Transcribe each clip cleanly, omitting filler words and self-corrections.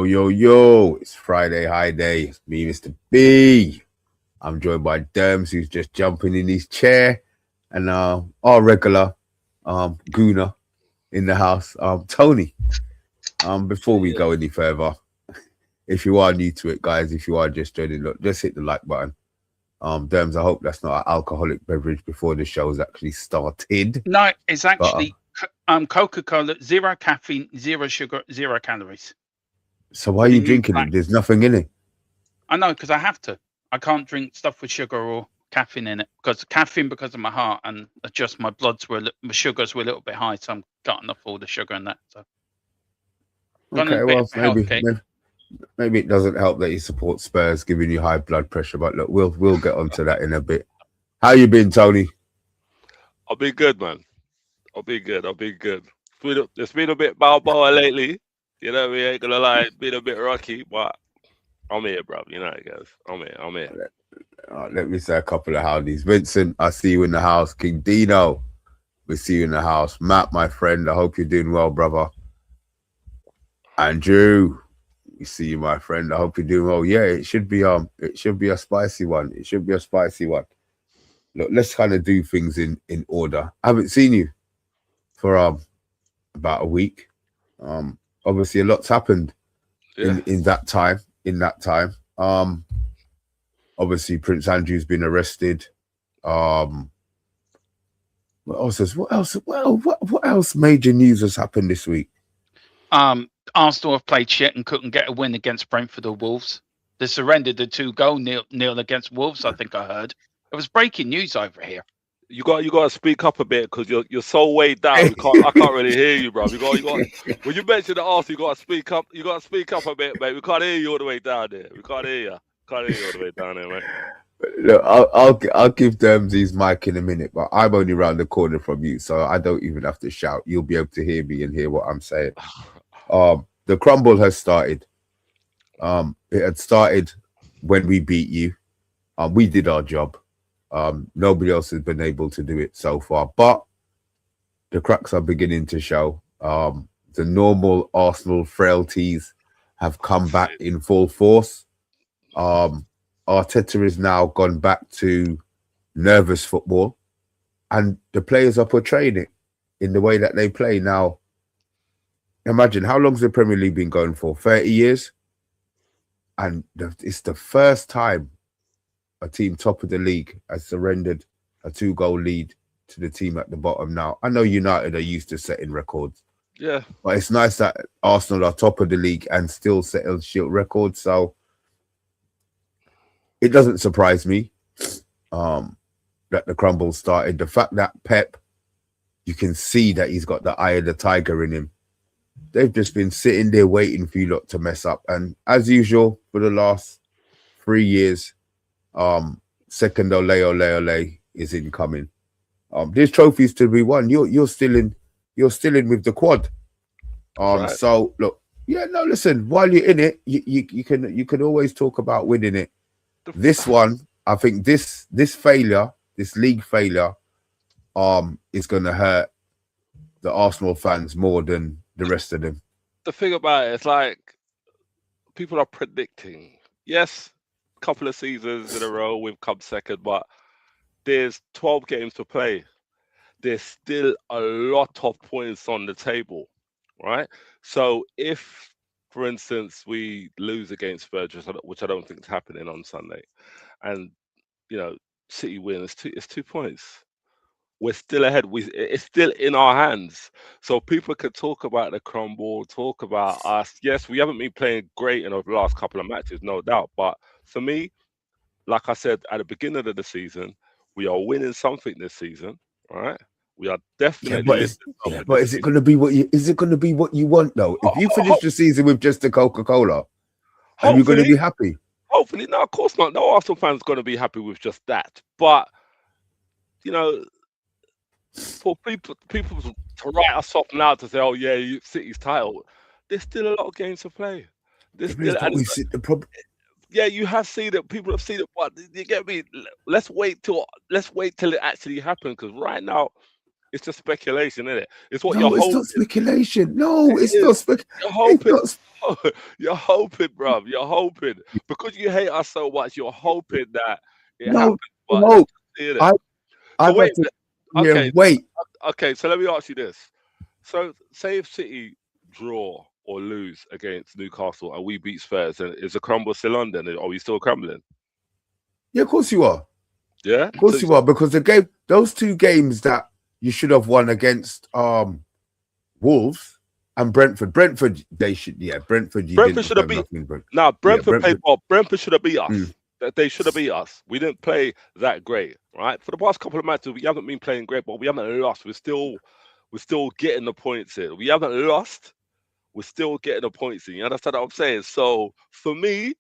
Yo, it's Friday high day. It's me, Mr. B. I'm joined by Derms, who's just jumping in his chair, and our regular gooner in the house, Tony. Before we go any further, if you are new to it, guys, if you are just joining, look, just hit the like button. Derms, I hope that's not an alcoholic beverage before the show's actually started. No, it's actually Coca-Cola, 0 caffeine, 0 sugar, 0 calories. So why are you drinking it? There's nothing in it. I know, because I have to. I can't drink stuff with sugar or caffeine in it because of my heart, and just my my sugars were a little bit high, so I'm cutting off all the sugar and that. So okay, well, maybe it doesn't help that you support Spurs, giving you high blood pressure. But look, we'll get onto that in a bit. How you been, Tony? I've been good, man. I've been good. It's been a bit Balboa lately. You know, we ain't gonna lie, it's been a bit rocky, but I'm here, bro. You know how it goes. I'm here. Let me say a couple of howdies. Vincent, I see you in the house. King Dino, we see you in the house. Matt, my friend, I hope you're doing well, brother. Andrew, we see you, my friend. I hope you're doing well. Yeah, it should be a spicy one. Look, let's kind of do things in order. I haven't seen you for about a week. Obviously a lot's happened in that time. Obviously Prince Andrew's been arrested. What else major news has happened this week? Arsenal have played shit and couldn't get a win against Brentford or Wolves. They surrendered the 2-goal nil against Wolves, I think I heard. It was breaking news over here. You got to speak up a bit because you're so way down. I can't really hear you, bro. You got when you mention the Arsenal, you got to speak up. You got to speak up a bit, mate. We can't hear you all the way down there. We can't hear you. All the way down there, mate. Look, I'll give Dermsy's mic in a minute, but I'm only around the corner from you, so I don't even have to shout. You'll be able to hear me and hear what I'm saying. The crumble has started. It had started when we beat you. We did our job. Nobody else has been able to do it so far, but the cracks are beginning to show. The normal Arsenal frailties have come back in full force. Arteta is now gone back to nervous football, and the players are portraying it in the way that they play now. Imagine, how long's the Premier League been going for? 30 years? And it's the first time a team top of the league has surrendered a 2-goal lead to the team at the bottom now. I know United are used to setting records. Yeah. But it's nice that Arsenal are top of the league and still settle shield records. So it doesn't surprise me that the crumble started. The fact that Pep, you can see that he's got the eye of the tiger in him. They've just been sitting there waiting for you lot to mess up. And as usual, for the last 3 years, second ole is incoming. There's trophies to be won. You're still in with the quad. Right. So look, listen, while you're in it, you can always talk about winning it. This one, I think this failure, this league failure, is gonna hurt the Arsenal fans more than the rest of them. The thing about it is, like, people are predicting. Yes, a couple of seasons in a row we've come second, but there's 12 games to play. There's still a lot of points on the table, right? So if, for instance, we lose against Spurs, which I don't think is happening on Sunday, and City win, it's 2 points. We're still ahead. It's still in our hands. So people could talk about the crumble, talk about us. Yes, we haven't been playing great in the last couple of matches, no doubt. But for me, like I said at the beginning of the season, we are winning something this season, right? We are definitely. But is it going to be what you want though? If you finish the season with just the Coca-Cola, are you going to be happy? Hopefully, no, of course not. No Arsenal fan's going to be happy with just that. But for people to write us off now to say, "Oh yeah, City's title," there's still a lot of games to play. Yeah, you have seen it. People have seen it, but you get me. Let's wait till it actually happens. Because right now, It's just speculation, isn't it? It's what No, you're it's hoping. not speculation. No, It it's is. not speculation. You're hoping. It's not. You're hoping, bruv. You're hoping because you hate us so much. You're hoping that it No, happens. But no. let's see it. I- So I've wait. had to, Okay. yeah, wait. Okay. So let me ask you this. So say if City draw or lose against Newcastle and we beat Spurs, and is the crumble still on? Then are we still crumbling? Yeah, of course you are. Yeah. Of course you are, because those two games that you should have won against Wolves and Brentford. Brentford, they should. Yeah, Brentford. Brentford should have beat. Now Brentford played well. Brentford should have beat us. Mm. They should have beat us. We didn't play that great, right? For the past couple of matches, we haven't been playing great, but we haven't lost. We're still getting the points here. We haven't lost. We're still getting the points in. You understand what I'm saying? So for me,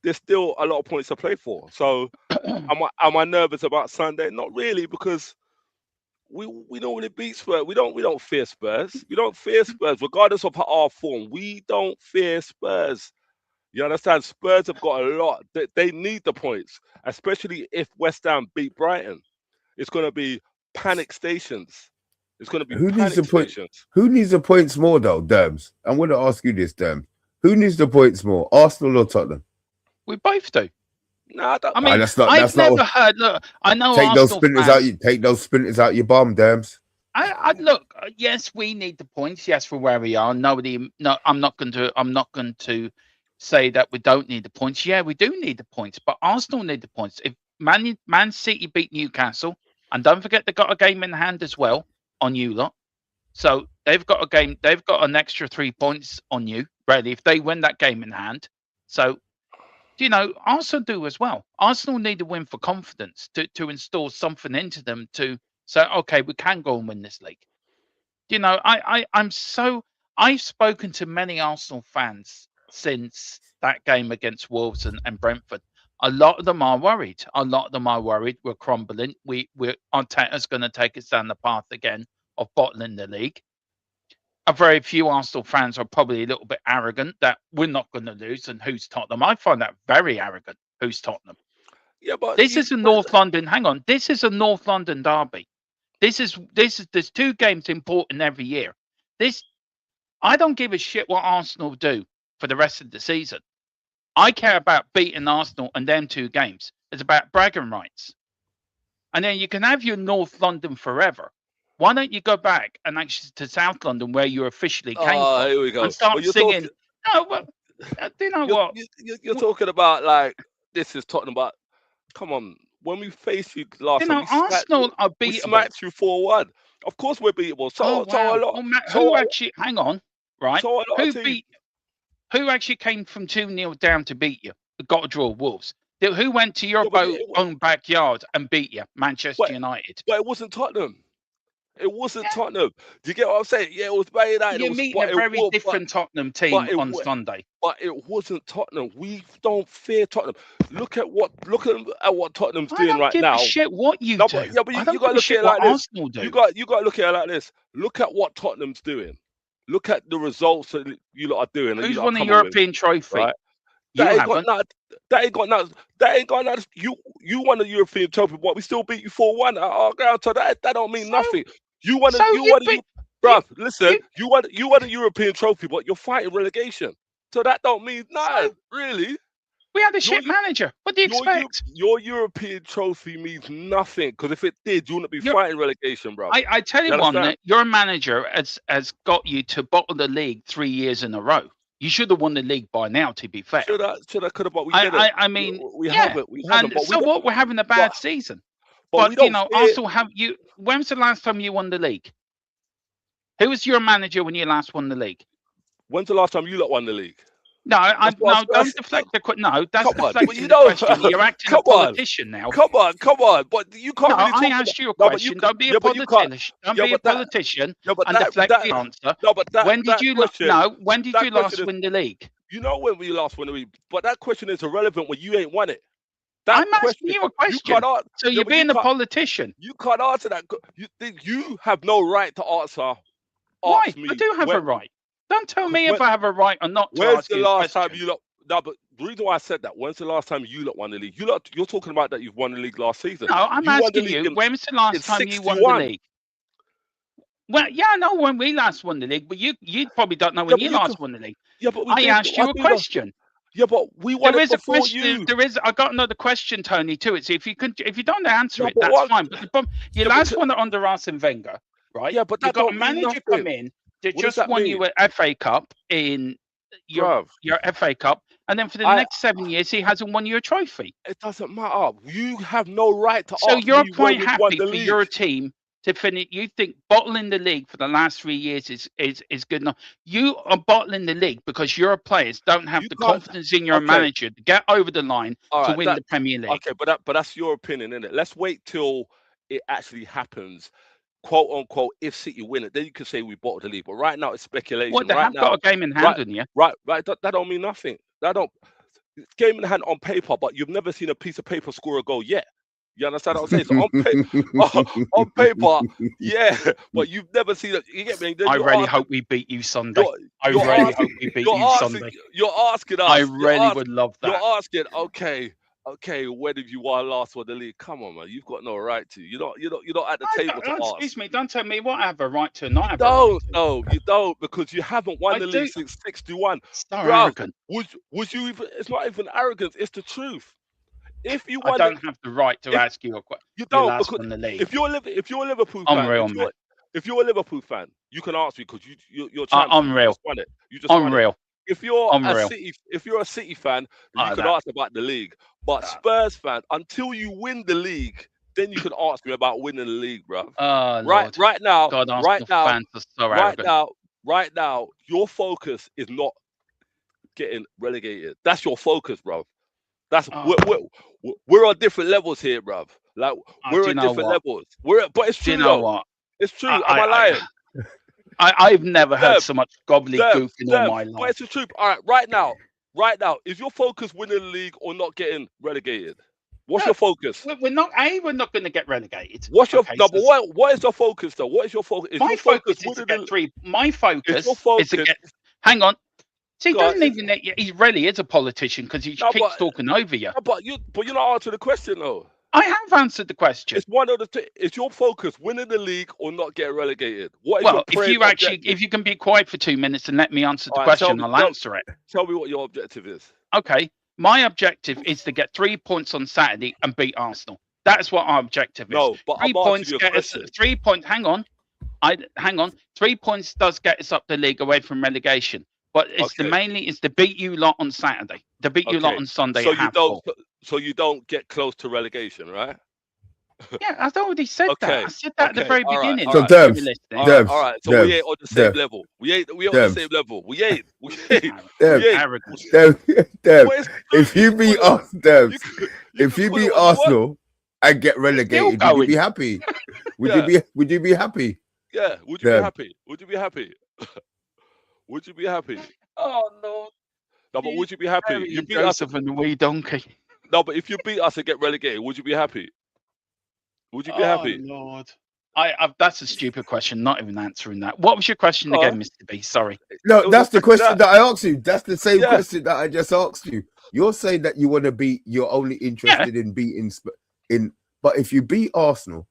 there's still a lot of points to play for. So am I nervous about Sunday? Not really, because we normally beat Spurs. We don't fear Spurs. We don't fear Spurs, regardless of our form. We don't fear Spurs. You understand? Spurs have got a lot. They need the points, especially if West Ham beat Brighton. It's going to be panic stations. It's going to be panic stations. Who needs the points more, though, Derms? I'm going to ask you this, Derms. Who needs the points more, Arsenal or Tottenham? We both do. No, I mean, I've never heard. Look, I know. Take Arsenal those sprinters fans, out. Take those sprinters out your bum, Derms. I look. Yes, we need the points. Yes, for where we are. No, I'm not going to say that we don't need the points. Yeah, we do need the points, but Arsenal need the points. If Man City beat Newcastle, and don't forget they got a game in hand as well on you lot. So they've got a game. They've got an extra 3 points on you, really, if they win that game in hand. So, Arsenal do as well. Arsenal need to win for confidence to install something into them to say, okay, we can go and win this league. I've spoken to many Arsenal fans since that game against Wolves and Brentford. A lot of them are worried. We're crumbling. Arteta's going to take us down the path again of bottling the league. A very few Arsenal fans are probably a little bit arrogant that we're not going to lose, and who's Tottenham? I find that very arrogant. Who's Tottenham? Yeah, but this is a North London. Hang on, this is a North London derby. There's 2 games important every year. I don't give a shit what Arsenal do for the rest of the season. I care about beating Arsenal and them 2 games. It's about bragging rights. And then you can have your North London forever. Why don't you go back and actually to South London where you officially came from? Here we go. And start singing. What? You're talking about like this is Tottenham, but come on. When we faced you last time, Arsenal are beatable. We smacked you 4-1. Of course we're beatable. Hang on, right? Who actually came from 2-0 down to beat you? Got to draw Wolves. Who went to your own backyard and beat you? Manchester United. But it wasn't Tottenham. It wasn't Tottenham. Do you get what I'm saying? Yeah, it was Man United. You're meeting a very different Tottenham team on Sunday. But it wasn't Tottenham. We don't fear Tottenham. Look at what Tottenham's doing right now. I don't give a shit what you do. Yeah, but you got to look at it like this. You got to look at it like this. Look at what Tottenham's doing. Look at the results that you lot are doing. Who's won a European trophy? Right? That ain't got nothing. You won the European trophy, but we still beat you 4-1 at our ground. So that don't mean nothing. You won a European trophy, but you're fighting relegation. So that don't mean nothing, really. We had a shit manager. What do you expect? Your European trophy means nothing, because if it did, you wouldn't be fighting relegation, bro. I tell you one, your manager has got you to bottle the league 3 years in a row. You should have won the league by now, to be fair. Could have, but we didn't. I mean, we haven't. We're having a bad season. But Arsenal have you. When's the last time you won the league? Who was your manager when you last won the league? When's the last time you lot won the league? No, don't deflect the question. No, that's deflecting the question. You're acting a politician now. Come on. But you can't really talk. I asked you a question. Don't be a politician. Don't be a politician and deflect the answer. No, but when did you last win the league? You know when we last won the league, but that question is irrelevant when you ain't won it. I'm asking you a question. So you're being a politician. You can't answer that. You have no right to answer. Why? I do have a right. Don't tell me if I have a right or not. When's the last time you lot? No, but the reason why I said that. When's the last time you lot won the league? You're talking about that you've won the league last season. No, I'm asking you. When's the last time you won the league? Well, yeah, I know when we last won the league, but you probably don't know when but you you last could, won the league. yeah, but we I did. asked you I a do know. question. Yeah, but we won There it is a before question. you. There is. I got another question, Tony, to it. So if you don't answer Yeah, it, but that's what? fine. But the problem, you Yeah, but last won it under Arsene Wenger, right? yeah, but You that got a don't mean manager come nothing. in that What does just that won mean, you an FA Cup in your bruv? FA Cup, and then for the I next 7 years he hasn't won you a trophy. It doesn't matter. You have no right to So ask you're me when quite we've won happy the for your league. team to finish. You think bottling the league for the last 3 years is good enough. You are bottling the league because your players don't have You the can't. confidence in your Okay, manager to get over the line all to right. win the Premier League. Okay, but that's your opinion, isn't it? Let's wait till it actually happens, quote unquote. If City win it, then you can say we bottled the league. But right now, it's Well, speculation. they Right have got now, a game in hand right, on you. right. That don't mean nothing. That don't. It's game in hand on paper, but you've never seen a piece of paper score a goal yet. You understand what I'm saying? So on paper, yeah, but you've never seen it. You get me? Then I you're really asking, hope we beat you Sunday. you're, I you're really asking, hope we beat you're you asking, Sunday. you're asking I us. really would love You're that. asking, okay, when did you won last won the league? Come on, man, you've got no right to. You're not at the table to ask. Excuse me, don't tell me what I have a right to and not You have a right don't, to. no, you don't, because you haven't won I the do. league since '61, So bruv. arrogant. Was you even? It's not even arrogance. It's the truth. If you I won, don't have the right to if ask you a question. you You don't, last because won the league. if you're a Liverpool fan, Unreal, man. if you're a Liverpool fan, you can ask me because you're champions. You Unreal. just won it. You just won it. Unreal. If you're Unreal. a City fan, you can that- ask about the league. But Spurs fan, until you win the league, then you can ask me about winning the league, bruv. Oh, Right, Lord. right now, God, right Arsenal now, fans are so right arrogant. now, right now, your focus is not getting relegated. That's your focus, bruv. That's we're on different levels here, bruv. Like we're on different levels. But it's Do true you know though. what? It's true. Am I lying? I've never heard Dev, so much gobbledygook in all my But life. it's the truth. All right, right now, is your focus winning the league or not getting relegated? What's your focus? We're not going to get relegated. What's your Okay, no? But what is your focus though? What is your focus? Is my your focus is to winning get three. My focus Is your focus? is to get. Hang on. See, he Go on, doesn't even. He really is a politician because he keeps talking over you. No, but you're not answering the question though. I have answered the question. It's one of the. Is your focus winning the league or not getting relegated? What is your if you can be quiet for 2 minutes and let me answer the question, I'll answer it. Tell me what your objective is. Okay, my objective is to get 3 points on Saturday and beat Arsenal. That's what our objective is. No, but 3 I'm points asking you a get us. question. 3 points. Hang on. 3 points does get us up the league away from relegation, but it's mainly to beat you lot on Saturday. To beat you lot on Sunday. So you don't get close to relegation, right? Yeah, I've already said that. I said that at the very beginning. So Devs, all right. So we ain't on the same level. We ain't on the same level. We ain't. Devs, if you beat us, Devs, if you beat Arsenal and get relegated, would you be happy? Would you be happy? Yeah. Would you be happy? Would you be happy? Would you be happy? Oh no. No, but would you be happy? You beat us and the wee donkey. No, but if you beat us and get relegated, would you be happy? Would you be happy? Lord. That's a stupid question, not even answering that. What was your question again, Mr. B? Sorry. No, that's the question that I asked you. That's the same question that I just asked you. You're saying that you want to beat, you're only interested in beating, but if you beat Arsenal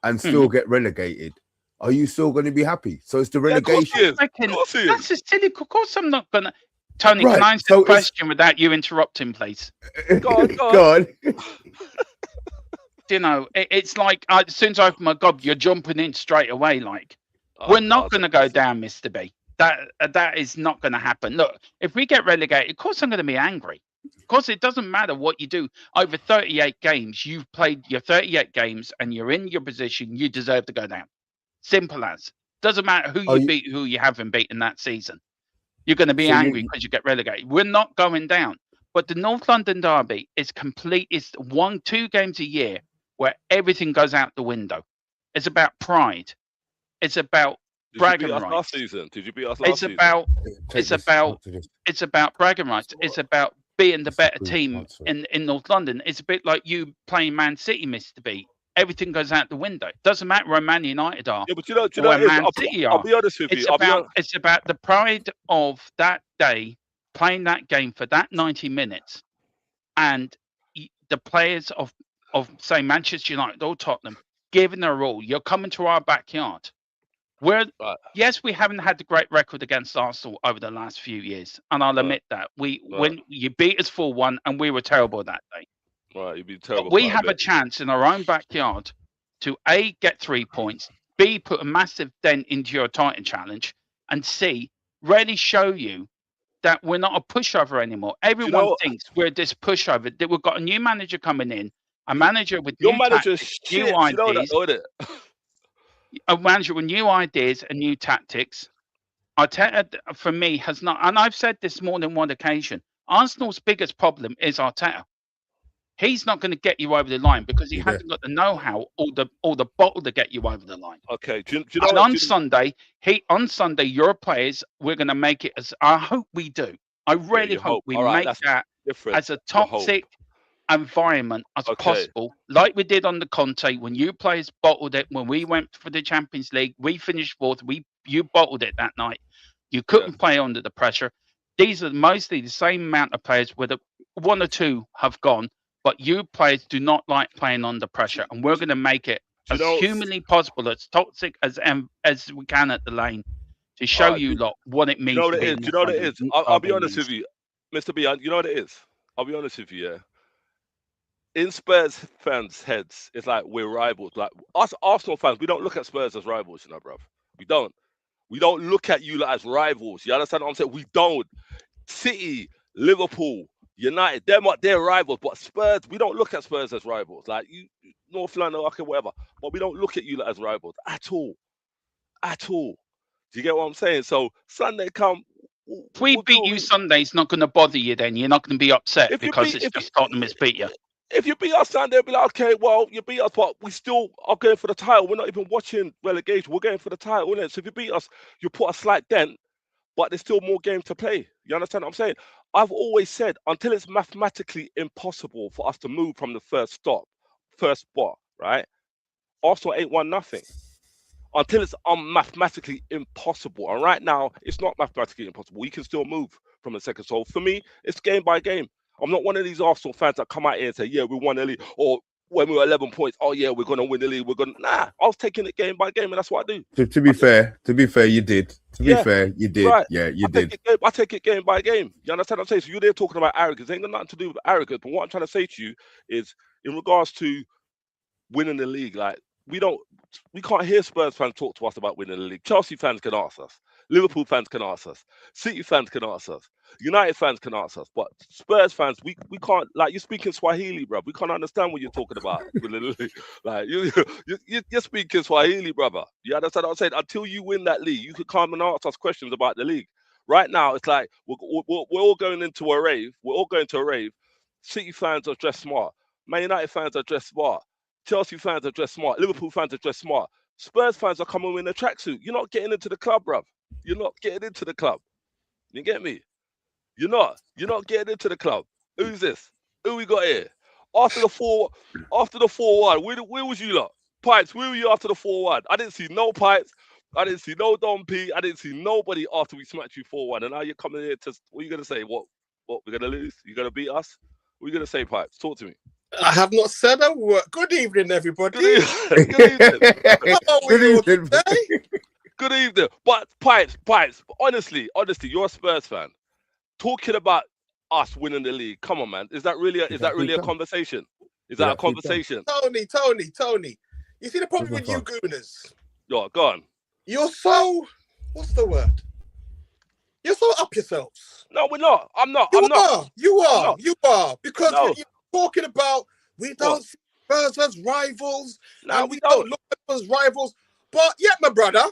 and still get relegated, are you still going to be happy? So it's the relegation. That's a silly. Of course, I'm not going to. Tony, can I answer the question without you interrupting, please? Go on. You know, it's like as soon as I open my gob, you're jumping in straight away. Like, we're not going to go down, Mr. B. That is not going to happen. Look, if we get relegated, of course I'm going to be angry. Of course, it doesn't matter what you do. Over 38 games, you've played your 38 games, and you're in your position. You deserve to go down. Simple as. Doesn't matter who you beat, who you haven't beaten that season. You're going to be angry because you get relegated. We're not going down. But the North London Derby is complete. It's 1-2 games a year where everything goes out the window. It's about pride. It's about bragging rights. Last season? Did you beat us last season? It's about bragging rights. It's about being the better team in North London. It's a bit like you playing Man City, Mr. B. Everything goes out the window. It doesn't matter where Man United are. Yeah, but you know Man City are. I'll be honest with you. It's about the pride of that day, playing that game for that 90 minutes, and the players of say Manchester United or Tottenham giving their all. You're coming to our backyard. We're Right. yes, we haven't had the great record against Arsenal over the last few years, and I'll admit that. When you beat us 4-1, and we were terrible that day. Right, you'd be But terrible. we have a chance in our own backyard to A, get 3 points, B, put a massive dent into your Titan challenge, and C, really show you that we're not a pushover anymore. Everyone thinks we're this pushover. That we've got a new manager coming in, a manager with Your new manager's tactics, shit. new You know that, ideas, don't it? a manager with new ideas and new tactics. Arteta, for me, has not, and I've said this more than one occasion, Arsenal's biggest problem is Arteta. He's not going to get you over the line because he hasn't got the know-how or the bottle to get you over the line. Okay, do you know And what, on Sunday, your players, we're going to make it as, I hope we do. I really hope we make that as a toxic environment as possible, like we did on the Conte when you players bottled it. When we went for the Champions League, we finished fourth. You bottled it that night. You couldn't play under the pressure. These are mostly the same amount of players, where one or two have gone, but you players do not like playing under pressure, and we're going to make it as humanly possible, as toxic as we can at the lane, to show you lot what it means. Do you know what it is? I'll be honest with you, Mr. B. You know what it is? I'll be honest with you. Yeah. In Spurs fans' heads, it's like we're rivals. Like us Arsenal fans, we don't look at Spurs as rivals, you know, bruv. We don't. We don't look at you as rivals. You understand what I'm saying? We don't. City, Liverpool, United, they're rivals. But Spurs, we don't look at Spurs as rivals. Like you, North London, okay, whatever. But we don't look at you as rivals at all. At all. Do you get what I'm saying? So Sunday come. If we beat you Sunday, it's not going to bother you then. You're not going to be upset because it's just Tottenham has beat you. If you beat us Sunday, be like, okay, well, you beat us, but we still are going for the title. We're not even watching relegation. We're going for the title, isn't it? So if you beat us, you put a slight dent, but there's still more games to play. You understand what I'm saying? I've always said, until it's mathematically impossible for us to move from the first spot, right? Arsenal ain't won nothing. Until it's mathematically impossible. And right now, it's not mathematically impossible. We can still move from the second. So for me, it's game by game. I'm not one of these Arsenal fans that come out here and say, yeah, we won the league. Or when we were 11 points, oh, yeah, we're going to win the league. Nah, I was taking it game by game, and that's what I do. To be fair, you did. To be fair, you did. Right. Yeah, you did. I take it game by game. You understand what I'm saying? So you're there talking about arrogance. It ain't got nothing to do with arrogance. But what I'm trying to say to you is, in regards to winning the league, like, we can't hear Spurs fans talk to us about winning the league. Chelsea fans can ask us. Liverpool fans can ask us. City fans can ask us. United fans can ask us. But Spurs fans, we can't, like, you're speaking Swahili, bro. We can't understand what you're talking about. Like, you're speaking Swahili, brother. You understand what I'm saying? Until you win that league, you could come and ask us questions about the league. Right now, it's like we're all going into a rave. We're all going to a rave. City fans are dressed smart. Man United fans are dressed smart. Chelsea fans are dressed smart. Liverpool fans are dressed smart. Spurs fans are coming in a tracksuit. You're not getting into the club, bruv. You're not getting into the club. You get me? You're not getting into the club. Who's this? Who we got here? After the 4-1, where was you lot? Pipes, where were you after the 4-1? I didn't see no Pipes. I didn't see no Don P. I didn't see nobody after we smacked you 4-1. And now you're coming here to, what are you going to say? What, we're going to lose? You're going to beat us? What are you going to say, Pipes? Talk to me. I have not said a word. Good evening, everybody. Good evening. Good evening. Good evening. But Pipes, honestly, you're a Spurs fan. Talking about us winning the league, come on, man. Is that really a conversation? Is that a conversation? Tony. You see the problem with you gooners? Yo, go on. You're so, what's the word? You're so up yourselves. No, we're not. I'm not. You are. Because when you're talking about we don't see Spurs as rivals, and we don't look at them as rivals. But yet, my brother,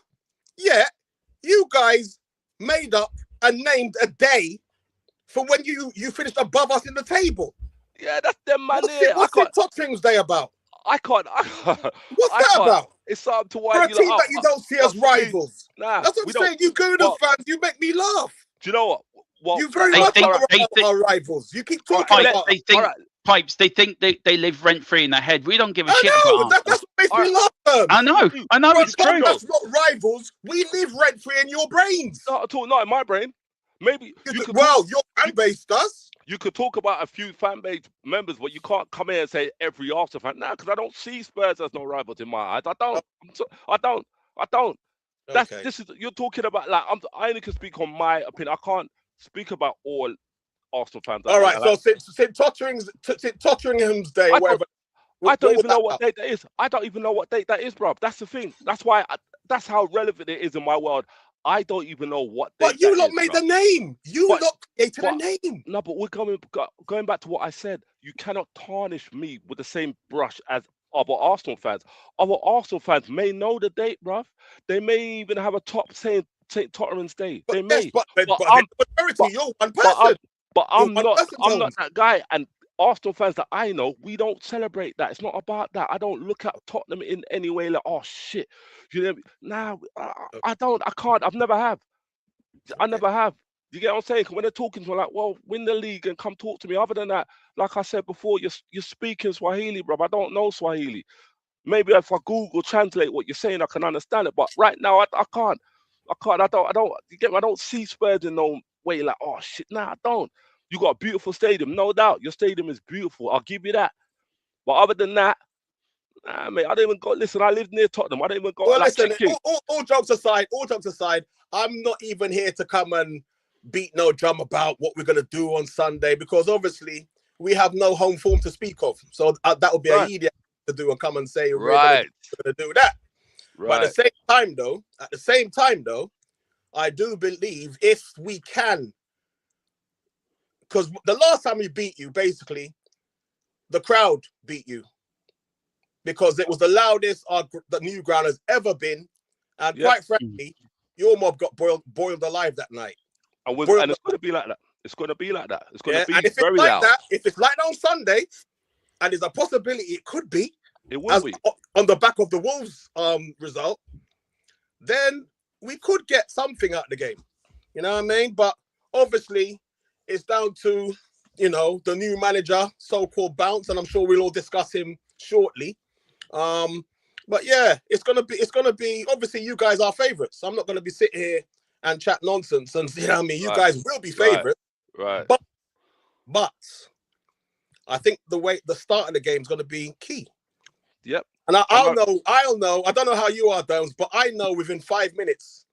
you guys made up and named a day for when you finished above us in the table. Yeah, that's them, man. What's the Top Things Day about? I can't. What's that about? It's something to why you team that you don't see as rivals. Nah, that's what I'm saying. You Gooner fans, you make me laugh. Do you know what? You very much are our rivals. You keep talking about. Pipes, they think they live rent free in their head. We don't give a shit about that's what makes me laugh. I know, it's true. That's not rivals. We live rent free in your brains. Not at all. Not in my brain. Maybe your fan base does. You could talk about a few fan base members, but you can't come here and say every Arsenal fan. Nah, because I don't see Spurs as no rivals in my eyes. I don't. This is you're talking about. Like I only can speak on my opinion. I can't speak about all Arsenal fans. All right, so since Totteringham's day, or whatever. I don't even know what date that is. I don't even know what date that is, bro. That's the thing. That's why. That's how relevant it is in my world. I don't even know what date. But you lot made the name. You lot created a name. No, but we're going back to what I said. You cannot tarnish me with the same brush as other Arsenal fans. Other Arsenal fans may know the date, bruv. They may even have a top saying St. Tottenham's Day. They may. But you're one person. But I'm not that guy. And Arsenal fans that I know, we don't celebrate that. It's not about that. I don't look at Tottenham in any way like, oh shit. You know, nah, I don't. I can't. I've never have. I never have. You get what I'm saying? When they're talking to me, like, well, win the league and come talk to me. Other than that, like I said before, you're speaking Swahili, bro. I don't know Swahili. Maybe if I Google translate what you're saying, I can understand it. But right now, I can't. I don't. You get me? I don't see Spurs in no way like, oh shit. Nah, I don't. You got a beautiful stadium, no doubt. Your stadium is beautiful. I'll give you that. But other than that, nah, mate, I don't even go. Listen, I live near Tottenham. I don't even go. Well, listen. All jokes aside, I'm not even here to come and beat no drum about what we're gonna do on Sunday, because obviously we have no home form to speak of. So that would be an idiot to do and come and say we're gonna do that. Right. But at the same time though, I do believe if we can. Because the last time we beat you, basically, the crowd beat you. Because it was the loudest the new ground has ever been. And quite frankly, your mob got boiled alive that night. And it's going to be like that. It's going to be like that. It's going to be very loud. If it's like that on Sunday, and there's a possibility it could be, it will be on the back of the Wolves result, then we could get something out of the game. You know what I mean? But obviously, it's down to, the new manager, so-called Bounce, and I'm sure we'll all discuss him shortly. But yeah, it's gonna be. Obviously, you guys are favourites. I'm not gonna be sitting here and chat nonsense, and you know what I mean. You guys will be favourites, right? But I think the start of the game is gonna be key. Yep. And I'll know. I don't know how you are, Downs, but I know within 5 minutes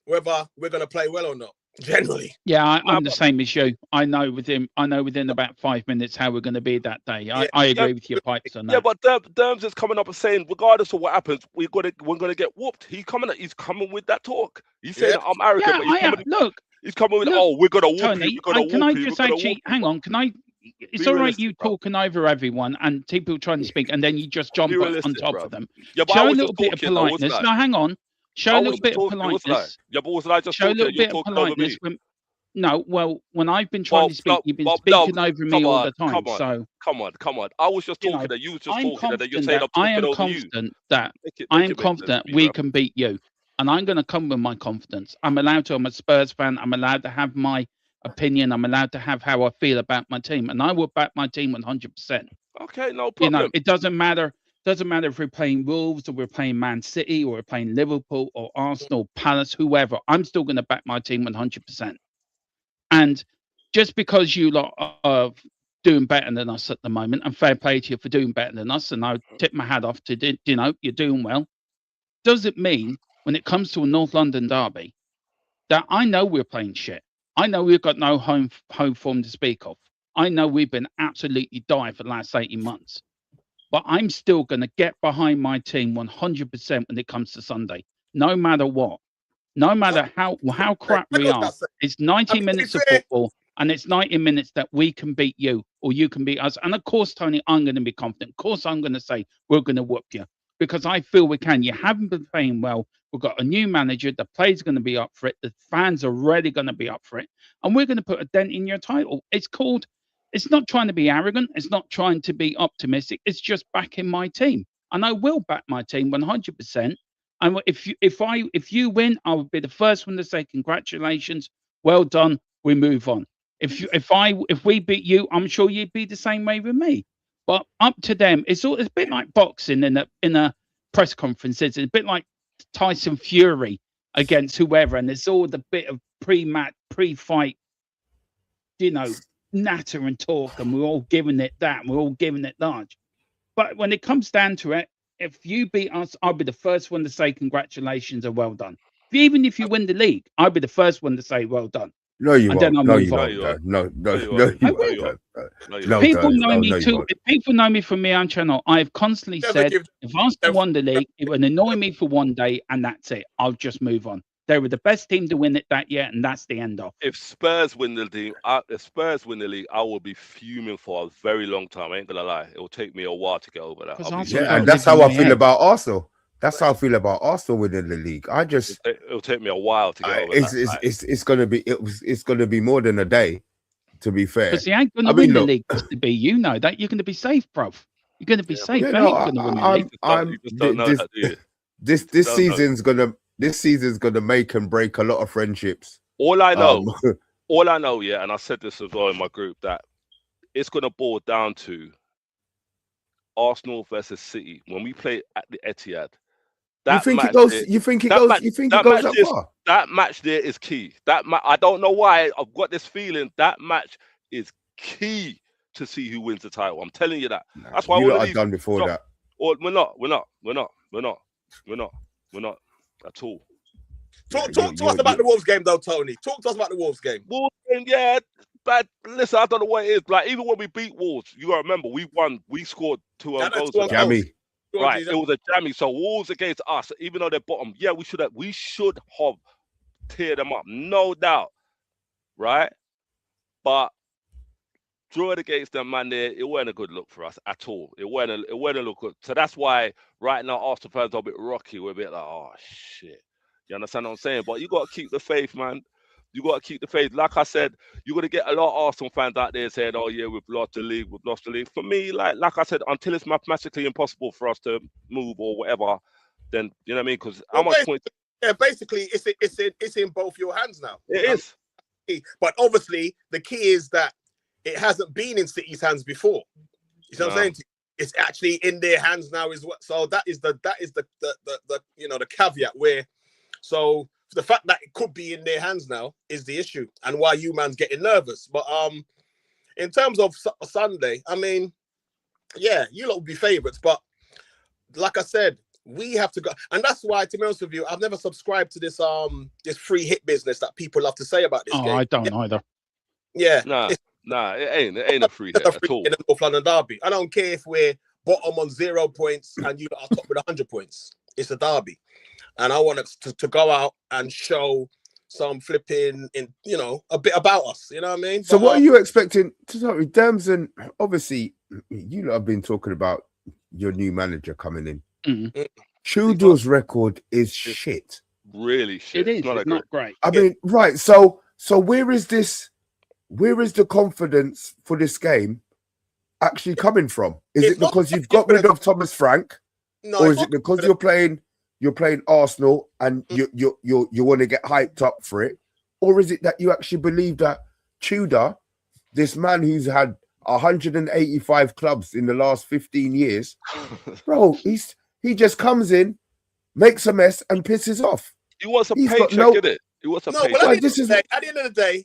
whether we're gonna play well or not. Generally, yeah, I'm the same as you. I know within about 5 minutes how we're going to be that day. I agree with your pipes on that. Yeah, but Derms is coming up and saying, regardless of what happens, we're gonna get whooped. He's coming with that talk. He's saying I'm arrogant. Yeah, but he's coming with we're gonna whoop Tony, you. Can I just actually hang on? Can I? It's all right, you talking over everyone and people trying to speak, and then you just jump on top of them. Yeah, but show a little bit of politeness. No, hang on. Show a little bit of politeness. Yeah, but wasn't I just show a little bit of politeness? When I've been trying to speak, you've been speaking over me all the time. Come on. I was just talking that you was just talking that you're saying I am confident we can beat you, and I'm going to come with my confidence. I'm allowed to. I'm a Spurs fan. I'm allowed to have my opinion. I'm allowed to have how I feel about my team, and I will back my team 100%. Okay, no problem. It doesn't matter. Doesn't matter if we're playing Wolves or we're playing Man City or we're playing Liverpool or Arsenal, Palace, whoever. I'm still going to back my team 100%. And just because you lot are doing better than us at the moment, and fair play to you for doing better than us, and I tip my hat off to you're doing well, doesn't mean when it comes to a North London derby that I know we're playing shit. I know we've got no home form to speak of. I know we've been absolutely dire for the last 18 months. But I'm still going to get behind my team 100% when it comes to Sunday, no matter what. No matter how crap we are. It's 90 minutes of football, and it's 90 minutes that we can beat you or you can beat us. And of course, Tony, I'm going to be confident. Of course, I'm going to say we're going to whoop you because I feel we can. You haven't been playing well. We've got a new manager. The play's going to be up for it. The fans are already going to be up for it. And we're going to put a dent in your title. It's not trying to be arrogant. It's not trying to be optimistic. It's just backing my team. And I will back my team 100%. And if you win, I will be the first one to say congratulations, well done. We move on. If we beat you, I'm sure you'd be the same way with me. But up to them, it's a bit like boxing in a press conference. It's a bit like Tyson Fury against whoever, and it's all the bit of pre-match, pre-fight, natter and talk, and we're all giving it that, and we're all giving it large. But when it comes down to it, if you beat us, I'll be the first one to say congratulations and well done. even if you win the league, I'd be the first one to say, well done. No, you And won't. then I'll No, move you on. won't. No, you you won't. won't. No, People don't. know No, me no, you too. won't. If people know me from my own channel, I've constantly Never said, give- if Arsenal won the league, it would annoy me for one day, and that's it. I'll just move on. They were the best team to win it that year, and that's the end of. If Spurs win the league, I will be fuming for a very long time. I ain't gonna lie. It will take me a while to get over that. Because I'll be Arsenal Yeah, don't and that's live in how I my feel head. about Arsenal. That's how I feel about Arsenal within the league. I just It'll take me a while to get over it's, that. it's gonna be it's gonna be more than a day, to be fair. Because you ain't going I to mean, win the look. league, Mr. B. You know that. You're going to be safe, bruv. You're going to be safe. Yeah, They no, ain't going to win the league. You just don't know that, do you? this don't know. season's gonna make and break a lot of friendships. All I know, yeah, and I said this as well in my group, that it's gonna boil down to Arsenal versus City when we play at the Etihad. You think it goes that far? That match there is key. I don't know why I've got this feeling that match is key to see who wins the title. I'm telling you that. That's why you all lot of have these done before that. Or we're not at all. Talk to us about the Wolves game, though, Tony. Talk to us about the Wolves game. Wolves game, yeah, but listen, I don't know what it is. Like, even when we beat Wolves, you gotta remember we won. We scored 2 own goals. Jammy. Right, it was a jammy. So Wolves against us, even though they're bottom, yeah, we should have teared them up, no doubt, right? But drawing against them, man, it wasn't a good look for us at all. It wasn't a look good. So that's why right now Arsenal fans are a bit rocky. We're a bit like, oh shit. You understand what I'm saying? But you got to keep the faith, man. You got to keep the faith. Like I said, you're going to get a lot of Arsenal fans out there saying, oh, yeah, we've lost the league. For me, like I said, until it's mathematically impossible for us to move or whatever, then, you know what I mean? Because how much points... Yeah, basically, it's in both your hands now. It is. But obviously, the key is that it hasn't been in City's hands before. You know what I'm saying? It's actually in their hands now as well. So that is the the caveat where... So the fact that it could be in their hands now is the issue, and why you man's getting nervous. But in terms of Sunday, I mean, yeah, you lot will be favourites, but like I said, we have to go, and that's why, to be honest with you, I've never subscribed to this this free hit business that people love to say about this game. I don't either. Yeah, nah, it ain't a free hit at all. In the North London derby, I don't care if we're bottom on 0 points and you are top with 100 points. It's a derby. And I want us to go out and show some flipping, a bit about us. You know what I mean? So what are you expecting? Sorry, Derms, and obviously you lot have been talking about your new manager coming in. Mm-hmm. Tudor's record is shit. Really shit. It is. It's not great. I mean, right. So where is this? Where is the confidence for this game actually coming from? Is it because you've got rid of Thomas Frank, or is it because you're playing Arsenal and you want to get hyped up for it, or is it that you actually believe that Tudor, this man who's had 185 clubs in the last 15 years, bro, he just comes in, makes a mess, and pisses off. He wants a paycheck, innit? He wants a paycheck. Well, at the end of the day,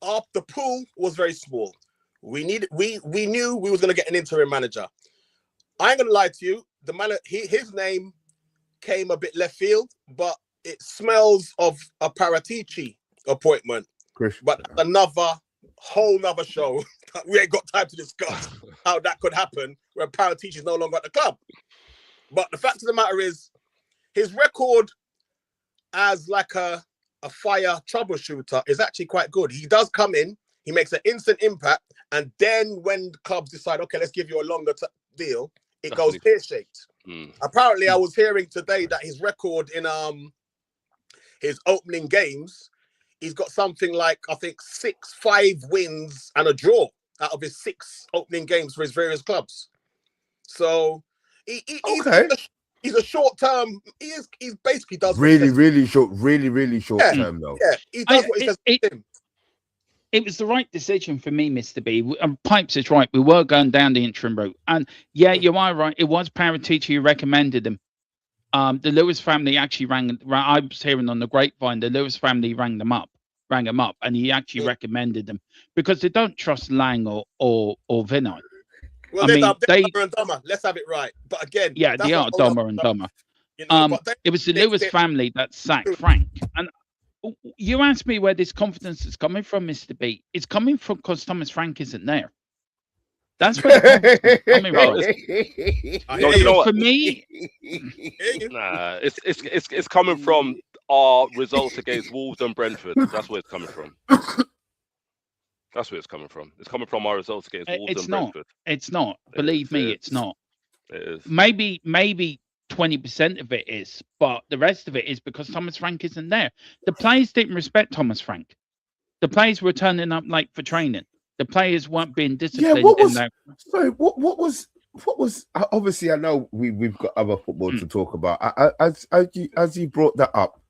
the pool was very small. We knew we was gonna get an interim manager. I ain't gonna lie to you. The man, his name came a bit left field, but it smells of a Paratici appointment. But whole nother show. We ain't got time to discuss how that could happen when Paratici is no longer at the club. But the fact of the matter is, his record as like a fire troubleshooter is actually quite good. He does come in, he makes an instant impact, and then when clubs decide, okay, let's give you a longer deal, it goes pear-shaped. Apparently, I was hearing today that his record in his opening games, he's got something like, I think, 5 wins and a draw out of his 6 opening games for his various clubs. So he's a short term. He's basically does really short term though. Yeah, he does what he says to him. It was the right decision for me, Mr. B. And Pipes is right. We were going down the interim route. And yeah, you are right. It was Paratici who recommended him. The Lewis family actually rang. I was hearing on the grapevine, the Lewis family rang him up, and he actually recommended them because they don't trust Lang or Vinay. Well, they're dumber and dumber. Let's have it right. But again, yeah, they are dumber and dumber. You know, but it was the Lewis family that sacked Frank. And you asked me where this confidence is coming from, Mr. B. It's coming from because Thomas Frank isn't there. That's where the confidence is coming from. You know For me, nah, it's coming from our results against Wolves and Brentford. That's where it's coming from. That's where it's coming from. It's coming from our results against Wolves and Brentford. It's not. Believe me, it's not. It is. Maybe 20% of it is, but the rest of it is because Thomas Frank isn't there. The players didn't respect Thomas Frank. The players were turning up late for training. The players weren't being disciplined. Sorry, what was? Obviously, I know we've got other football to talk about. As you brought that up,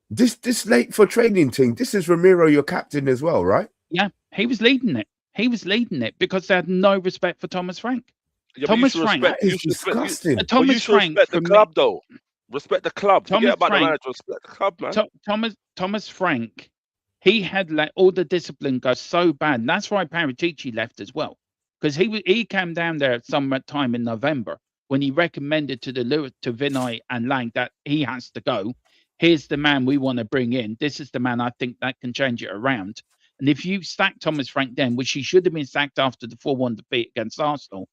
this late for training thing. This is Ramiro, your captain as well, right? Yeah, he was leading it. He was leading it because they had no respect for Thomas Frank. Yeah, Thomas Frank is disgusting. Thomas Frank respect the club, though. Respect the club. Forget about the manager. Respect the club, man. Thomas Frank, he had let all the discipline go so bad. And that's why Paratici left as well, because he came down there at some time in November when he recommended to Vinay and Lang that he has to go. Here's the man we want to bring in. This is the man I think that can change it around. And if you stack Thomas Frank then, which he should have been sacked after the 4-1 defeat against Arsenal,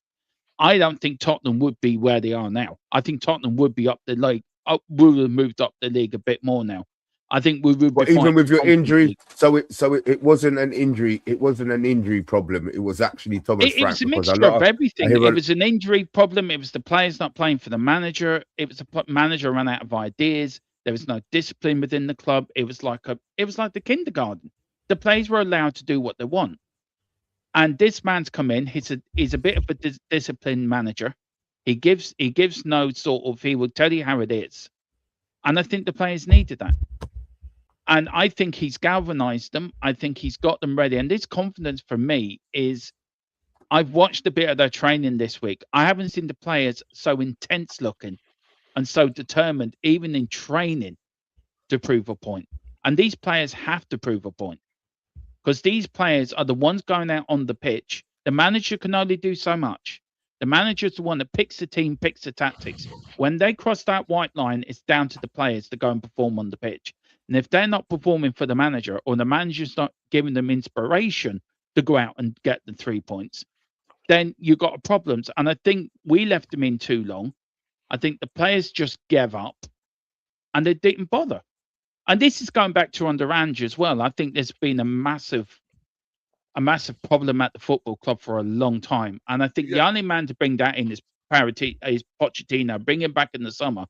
I don't think Tottenham would be where they are now. I think Tottenham would be up the league. Would have moved up the league a bit more now. I think we would. But even with your injury, so it wasn't an injury. It wasn't an injury problem. It was actually Thomas Frank. It was a mixture of everything. It was an injury problem. It was the players not playing for the manager. It was the manager ran out of ideas. There was no discipline within the club. It was like the kindergarten. The players were allowed to do what they want. And this man's come in. He's a bit of a disciplined manager. He gives no sort of. He will tell you how it is, and I think the players needed that. And I think he's galvanized them. I think he's got them ready. And this confidence for me is, I've watched a bit of their training this week. I haven't seen the players so intense looking and so determined, even in training, to prove a point. And these players have to prove a point. Because these players are the ones going out on the pitch. The manager can only do so much. The manager's the one that picks the team, picks the tactics. When they cross that white line, it's down to the players to go and perform on the pitch. And if they're not performing for the manager, or the manager's not giving them inspiration to go out and get the 3 points, then you've got problems. And I think we left them in too long. I think the players just gave up and they didn't bother. And this is going back to under Ange as well. I think there's been a massive problem at the football club for a long time. And I think the only man to bring that in is Pochettino. Bring him back in the summer.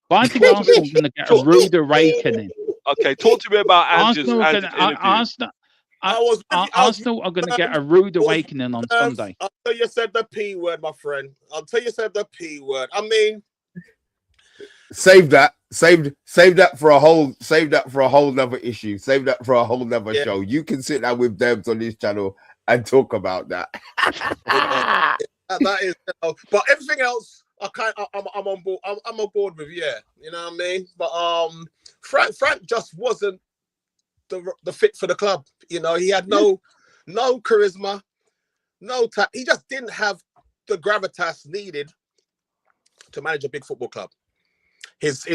But I think Arsenal's going to get a rude awakening. Okay, talk to me about Ange's interview. Arsenal are going to get a rude awakening on Sunday. Until you said the P word, my friend. Until you said the P word. I mean, save that for a whole nother issue. Save that for a whole nother show. You can sit down with Debs on this channel and talk about that. That is, but everything else, I'm on board. I'm on board with, you know what I mean. But Frank just wasn't the fit for the club. You know, he had no charisma, no tact. He just didn't have the gravitas needed to manage a big football club. His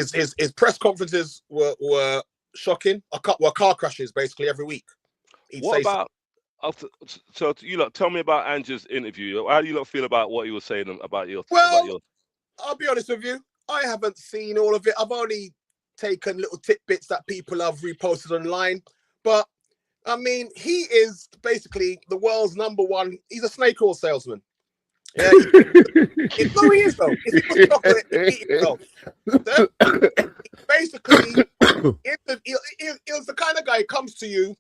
press conferences were shocking. Were car crashes basically every week. What about? So you lot, tell me about Ange's interview. How do you lot feel about what he was saying about your? Well, I'll be honest with you. I haven't seen all of it. I've only taken little tidbits that people have reposted online. But I mean, he is basically the world's #1. He's a snake oil salesman. Yeah, no, he is though. If he was chocolate, he is though. Basically, he was the kind of guy who comes to you,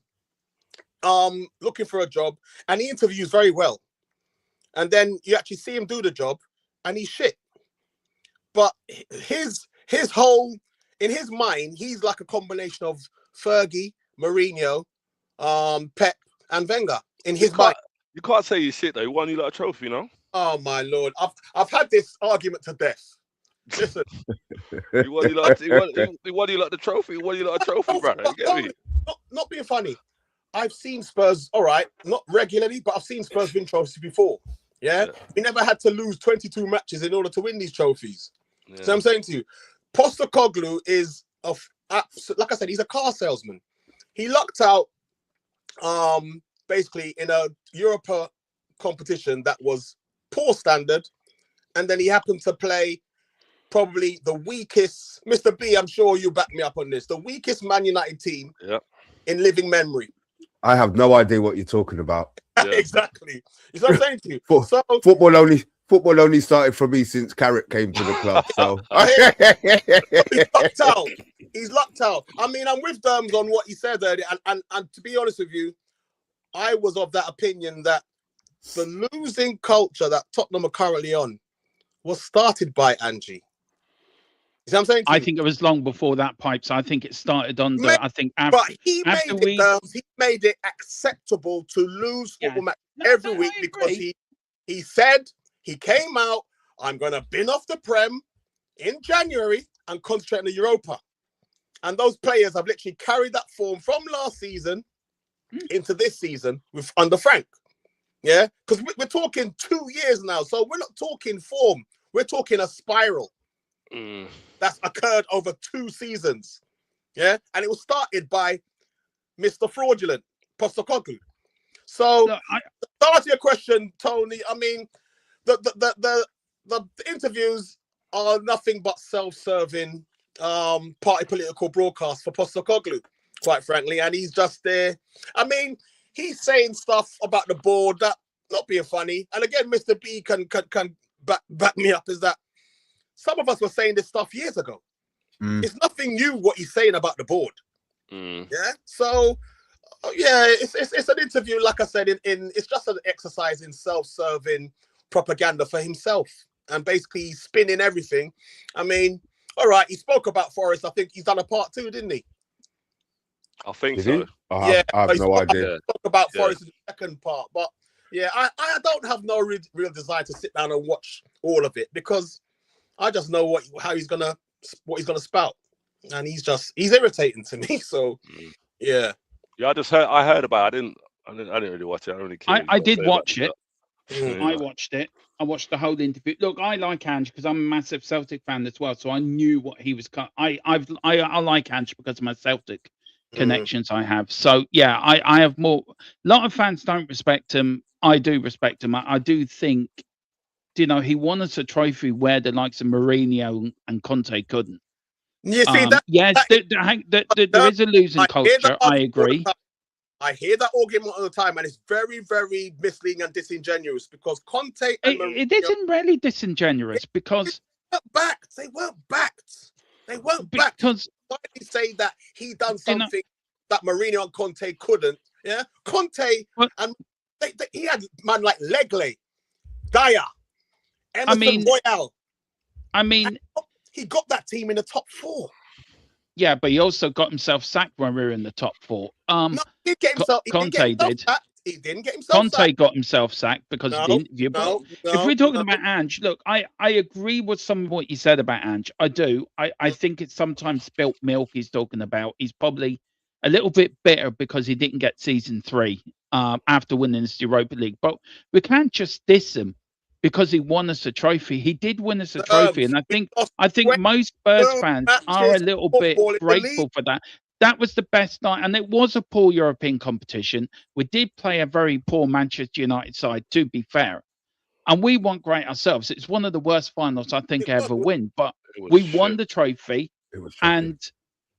looking for a job, and he interviews very well, and then you actually see him do the job, and he's shit. But his whole, in his mind, he's like a combination of Fergie, Mourinho, Pep, and Wenger. In his mind, you can't say he's shit though. He won you like a trophy, you know. Oh my lord, I've had this argument to death. Listen, he won you like the trophy. He won you like a trophy, brother. You get me? Not being funny. I've seen Spurs, all right, not regularly, but I've seen Spurs win trophies before. Yeah, we never had to lose 22 matches in order to win these trophies. Yeah. So I'm saying to you, Postecoglou is like I said, he's a car salesman. He lucked out basically in a Europa competition that was poor standard, and then he happened to play probably the weakest, Mr. B, I'm sure you back me up on this, the weakest Man United team in living memory. I have no idea what you're talking about. Exactly. You know what I'm saying to you? So Football only started for me since Carrick came to the club. So he's lucked out. He's lucked out. I mean, I'm with Derms on what he said earlier, and to be honest with you, I was of that opinion that the losing culture that Tottenham are currently on was started by Angie. You see what I'm saying? I think it was long before that, Pipes. I think it started on the. I think after, but he made it acceptable to lose football match every week because he said he came out. I'm going to bin off the Prem in January and concentrate on the Europa. And those players have literally carried that form from last season into this season with under Frank. Yeah, because we're talking 2 years now, so we're not talking form. We're talking a spiral that's occurred over 2 seasons. Yeah, and it was started by Mr. Fraudulent, Postecoglou. So, to answer your question, Tony, I mean, the interviews are nothing but self-serving party political broadcast for Postecoglou, quite frankly, and he's just there. I mean, he's saying stuff about the board that not being funny. And again, Mr. B can back me up, is that some of us were saying this stuff years ago. It's nothing new what he's saying about the board. Yeah. So it's an interview, like I said, in it's just an exercise in self-serving propaganda for himself and basically spinning everything. I mean, all right, he spoke about Forest. I think he's done a part 2, didn't he? I think so. I have no idea. Talk about Forest in the second part, but yeah, I don't have no real desire to sit down and watch all of it because I just know what he's gonna spout, and he's irritating to me. So yeah. I heard about it. I didn't really watch it. I really I did watch it. I watched it. I watched the whole interview. Look, I like Ange because I'm a massive Celtic fan as well, so I knew what he was. I like Ange because of my Celtic connections I have. So yeah, I have more. A lot of fans don't respect him. I do respect him. I do think, you know, he won us a trophy where the likes of Mourinho and Conte couldn't. You see there is a losing culture. I agree. I hear that argument all the time, and it's very, very misleading and disingenuous because Conte and Mourinho, it isn't really disingenuous because they weren't backed. Because why did he say that he done something that Mourinho and Conte couldn't? Yeah, Conte and he had man like Legley, Dyer, Emerson Royale. I mean, he got that team in the top 4. Yeah, but he also got himself sacked when we were in the top 4. No, he didn't get himself. Conte did. He didn't get himself sacked. Conte got himself sacked because of the interview. But if we're talking about Ange, look, I agree with some of what you said about Ange. I do. I think it's sometimes spilt milk he's talking about. He's probably a little bit bitter because he didn't get season 3 after winning this Europa League. But we can't just diss him because he won us a trophy. He did win us a trophy, and I think most Spurs fans are a little bit grateful for that. That was the best night, and it was a poor European competition. We did play a very poor Manchester United side, to be fair, and we weren't great ourselves. It's one of the worst finals I think I ever win, but we won the trophy, and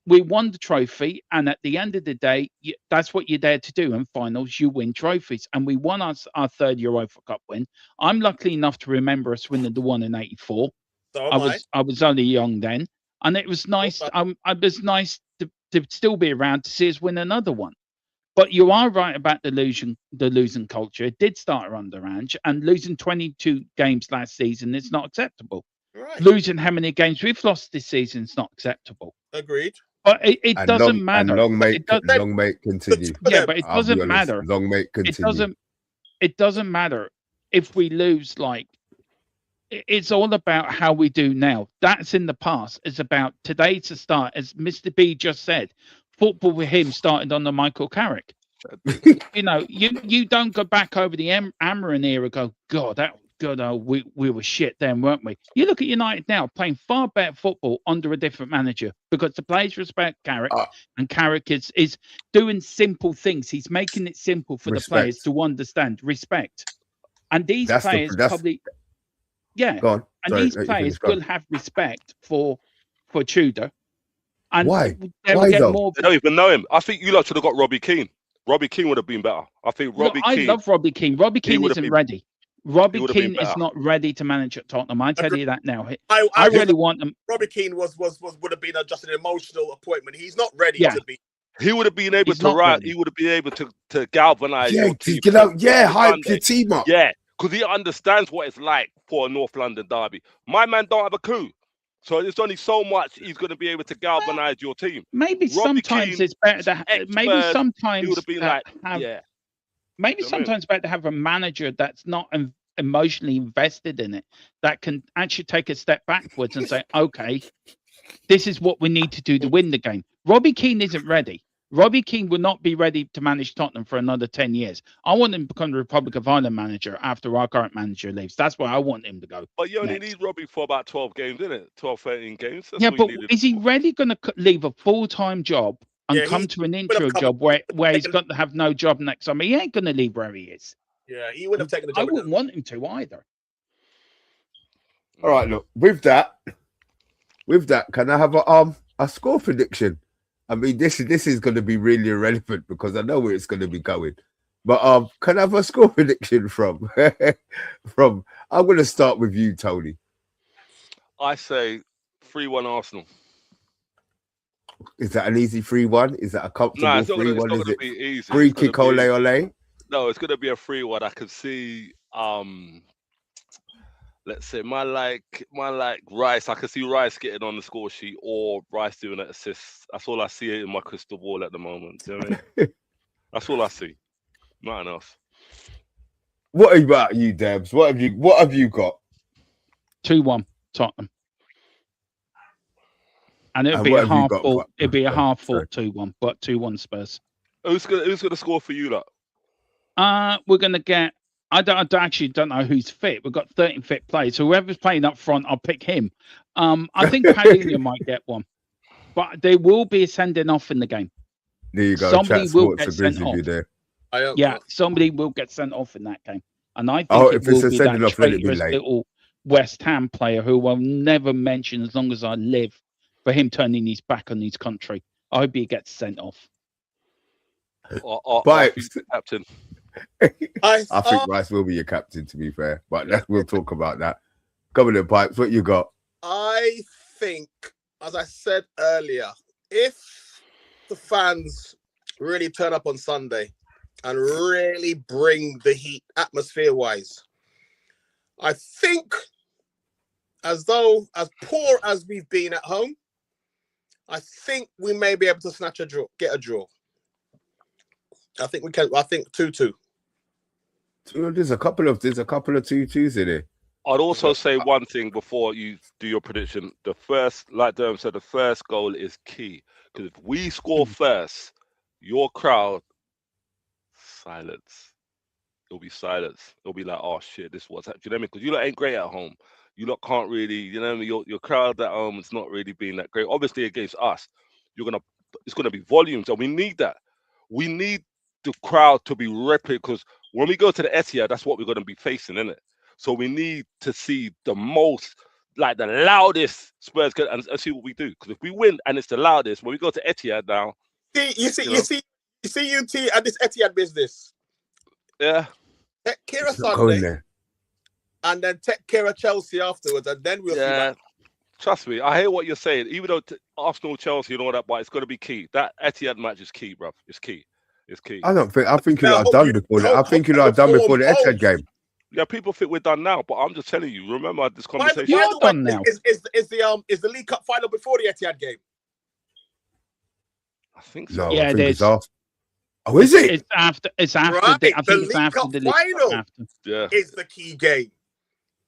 we won the trophy, and at the end of the day, that's what you're there to do. In finals, you win trophies, and we won our 3rd Europa Cup win. I'm lucky enough to remember us winning the one in '84. I was only young then, and it was nice. It was nice to still be around to see us win another one. But you are right about the losing culture. It did start under Ange, and losing 22 games last season is not acceptable. Right. Losing how many games we've lost this season is not acceptable. Agreed. But it doesn't matter. Long may continue. Yeah, but it doesn't matter. Long may continue. It doesn't matter if we lose. Like, it's all about how we do now. That's in the past. It's about today's the start. As Mr. B just said, football with him started under Michael Carrick. You know, you don't go back over the Amarin era. Go, God, God, we were shit then, weren't we? You look at United now, playing far better football under a different manager because the players respect Carrick, and Carrick is doing simple things. He's making it simple for the players to understand respect. And these players probably, Go on. and these players will have respect for Tudor. And why? They will get more. They don't even know him. I think you lot should have got Robbie Keane. Robbie Keane would have been better. I think Robbie Keane. I love Robbie Keane. Robbie Keane isn't ready. Robbie Keane is not ready to manage at Tottenham. I tell you that now. I really want him. Robbie Keane would have been just an emotional appointment. He's not ready to be. He would have been able to run. He would have been able to galvanize your team. Hype your team up. Yeah, because he understands what it's like for a North London derby. My man don't have a clue. So there's only so much he's going to be able to galvanize your team. Maybe sometimes it's better to maybe sometimes he would have been maybe sometimes better to have a manager that's not emotionally invested in it, that can actually take a step backwards and say, okay, this is what we need to do to win the game. Robbie Keane isn't ready. Robbie Keane will not be ready to manage Tottenham for another 10 years. I want him to become the Republic of Ireland manager after our current manager leaves. That's where I want him to go. But you only need Robbie for about 12 games, isn't it? 12, 13 games. That's but is he really going to leave a full-time job and come to an intro job where he's got to have no job next summer? He ain't going to leave where he is. Yeah, he wouldn't have taken the job. I wouldn't want him to either. All right, look, with that, can I have a score prediction? I mean, this is going to be really irrelevant because I know where it's going to be going. But can I have a score prediction from? I'm going to start with you, Tony. I say 3-1 Arsenal. Is that an easy 3-1? Is that a comfortable 3-1? It's not going to be easy. Free kick, ole. No, it's going to be a 3-1. I can see let's say my like Rice. I can see Rice getting on the score sheet or Rice doing an assist. That's all I see in my crystal ball at the moment. Do you know what I mean? That's all I see. Nothing else. What about you, Debs? What have you got? 2-1 Tottenham. And it'll be a half full. It'll be a half full 2-1, but 2-1 Spurs. Who's gonna score for you, lot? We're gonna get. I actually don't know who's fit. We've got 13 fit players. So whoever's playing up front, I'll pick him. I think Padilla might get one, but there will be a sending off in the game. There you go. Somebody will get sent off. There. Somebody will get sent off in that game, and I think if it's a sending off, let it be late. Little West Ham player who I'll never mention as long as I live, for him turning his back on his country. I hope he gets sent off. Captain. I think Rice will be your captain, to be fair, but we'll talk about that. Come on then, Pipes, what you got? I think, as I said earlier, if the fans really turn up on Sunday and really bring the heat atmosphere-wise, I think as poor as we've been at home, I think we may be able to get a draw. I think we can. I think 2-2. There's a couple of 2-2s in it. I'd also say one thing before you do your prediction. The first, like Durham said, the first goal is key. Because if we score first, your crowd, silence. It'll be silence. It'll be like, oh shit, this what's happening. Do you know what I mean? Because you lot ain't great at home. You lot can't really, you know what I mean? Your crowd at home is not really being that great. Obviously against us, it's gonna be volumes, and we need that. We need the crowd to be ripping, because when we go to the Etihad, that's what we're going to be facing, isn't it? So we need to see the most, like the loudest Spurs and see what we do. Because if we win and it's the loudest, when we go to Etihad now, you see UT at this Etihad business. Yeah. Take care of Sunday, and then take care of Chelsea afterwards, and then we'll see that. Trust me, I hear what you're saying. Even though Arsenal, Chelsea, and all that, but it's going to be key. That Etihad match is key, bro. It's key. It's key. I think you'll have done before that. I think you'll have done before the Etihad game. Yeah, people think we're done now, but I'm just telling you. Remember this conversation. You're done now. Is the League Cup final before the Etihad game? I think so. No, yeah, I think it's after. Oh, is it? It's after. Right. I think it's after the League Cup final. Yeah, is the key game.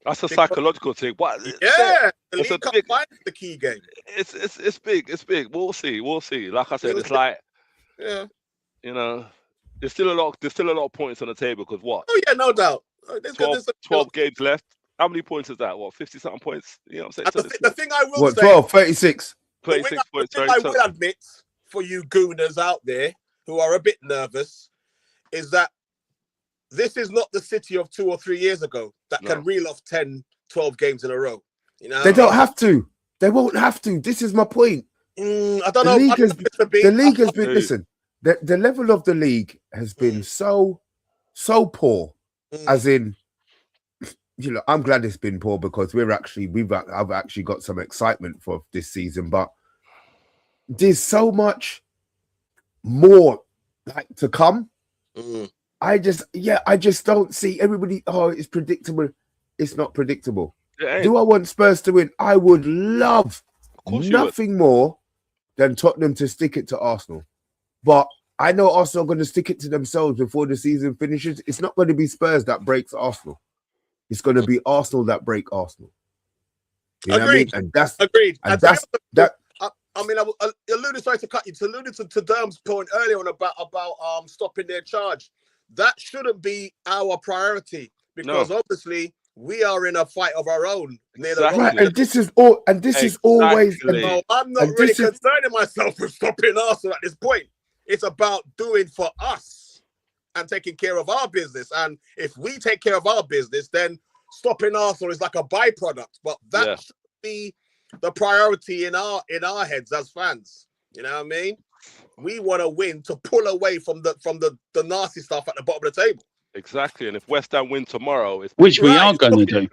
That's a psychological thing. But yeah, the League Cup final is the key game. It's big. It's big. We'll see. Like I said, it's like, yeah, you know. There's still a lot of points on the table because what? Oh yeah, no doubt. 12 games left. How many points is that? What, 50-something points? You know what I'm saying? The thing I will what, say, 12, 36. 26 points. The thing I will admit for you gooners out there who are a bit nervous is that this is not the City of 2 or 3 years ago that can reel off 10, 12 games in a row. You know, they don't have to. They won't have to. This is my point. I don't know. The league has been. Listen, the level of the league has been so poor. As in, you know, I'm glad it's been poor because I've actually got some excitement for this season. But there's so much more like to come. I just don't see everybody. Oh, it's predictable. It's not predictable. Do I want Spurs to win? I would love nothing more than Tottenham to stick it to Arsenal. But I know Arsenal are going to stick it to themselves before the season finishes. It's not going to be Spurs that breaks Arsenal. It's going to be Arsenal that break Arsenal. You know what I mean? And that's agreed. And that's that. I mean, I alluded. Sorry to cut you. Alluded to Derm's point earlier on about stopping their charge. That shouldn't be our priority because obviously we are in a fight of our own. Right, and this is all. And this is always. No, I'm not really concerning myself with stopping Arsenal at this point. It's about doing for us and taking care of our business. And if we take care of our business, then stopping Arsenal is like a byproduct. But that should be the priority in our heads as fans. You know what I mean? We want to win to pull away from the nasty stuff at the bottom of the table. Exactly. And if West Ham win tomorrow, it's which we are going to do.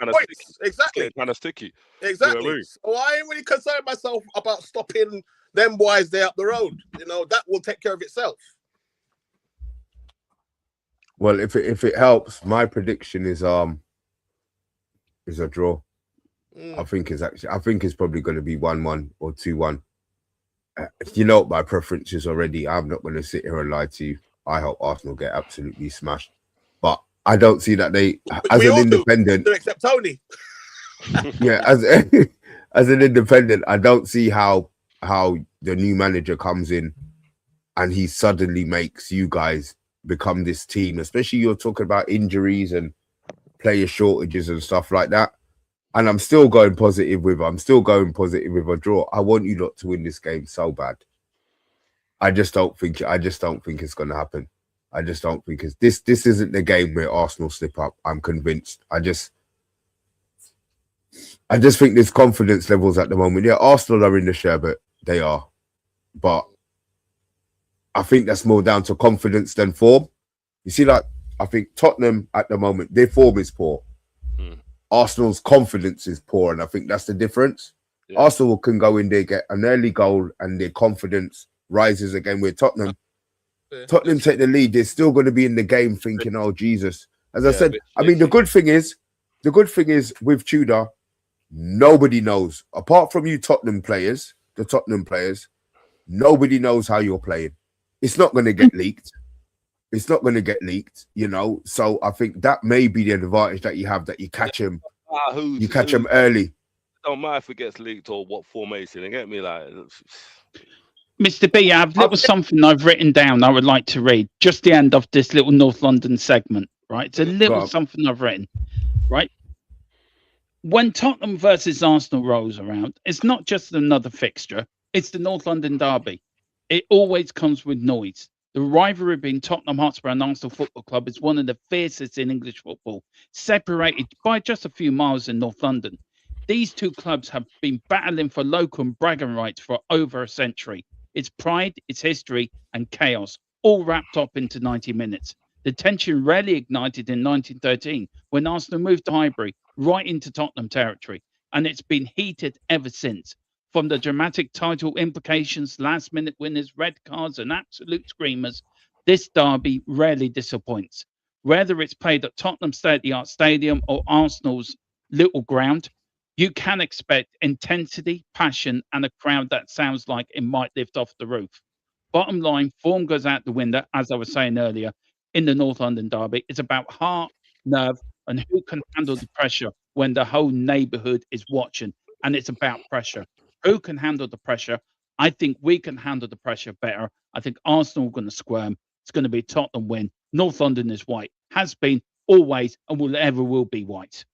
Exactly. Kind of sticky. Exactly. You know, so I ain't really concerned myself about stopping them boys there up the road. You know, that will take care of itself. Well, if it helps, my prediction is a draw. I think it's probably going to be 1-1 or 2-1. You know what my preference is already. I'm not going to sit here and lie to you. I hope Arsenal get absolutely smashed, but I don't see that they, as an independent, except Tony. Yeah, as an independent, I don't see how the new manager comes in and he suddenly makes you guys become this team. Especially you're talking about injuries and player shortages and stuff like that. And I'm still going positive with a draw. I want you lot to win this game so bad. I just don't think it's going to happen. I just don't think this isn't the game where Arsenal slip up. I'm convinced. I just think there's confidence levels at the moment. Yeah, Arsenal are in the sherbet. They are. But I think that's more down to confidence than form. You see, like, I think Tottenham at the moment, their form is poor. Arsenal's confidence is poor, and I think that's the difference. Yeah. Arsenal can go in there, get an early goal, and their confidence rises again. With Tottenham take the lead, they're still going to be in the game thinking, "Oh Jesus!" As I said, I mean, the good thing is with Tudor, nobody knows apart from you, Tottenham players. Nobody knows how you're playing. It's not going to get leaked. You know. So I think that may be the advantage that you have, that you catch him. You catch him early. Don't matter if it gets leaked or what formation. You get me, like. Mr. B, I have something I've written down I would like to read. Just the end of this little North London segment, right? It's a little something I've written, right? When Tottenham versus Arsenal rolls around, it's not just another fixture. It's the North London derby. It always comes with noise. The rivalry between Tottenham Hotspur and Arsenal Football Club is one of the fiercest in English football, separated by just a few miles in North London. These two clubs have been battling for local bragging rights for over a century. It's pride, its history, and chaos, all wrapped up into 90 minutes. The tension rarely ignited in 1913 when Arsenal moved to Highbury, right into Tottenham territory, and it's been heated ever since. From the dramatic title implications, last-minute winners, red cards, and absolute screamers, this derby rarely disappoints. Whether it's played at Tottenham State-of-the-Art Stadium or Arsenal's Little Ground, you can expect intensity, passion, and a crowd that sounds like it might lift off the roof. Bottom line, form goes out the window, as I was saying earlier, in the North London derby. It's about heart, nerve, and who can handle the pressure when the whole neighbourhood is watching. And it's about pressure. Who can handle the pressure? I think we can handle the pressure better. I think Arsenal are going to squirm. It's going to be a Tottenham win. North London is white. Has been, always and will be white.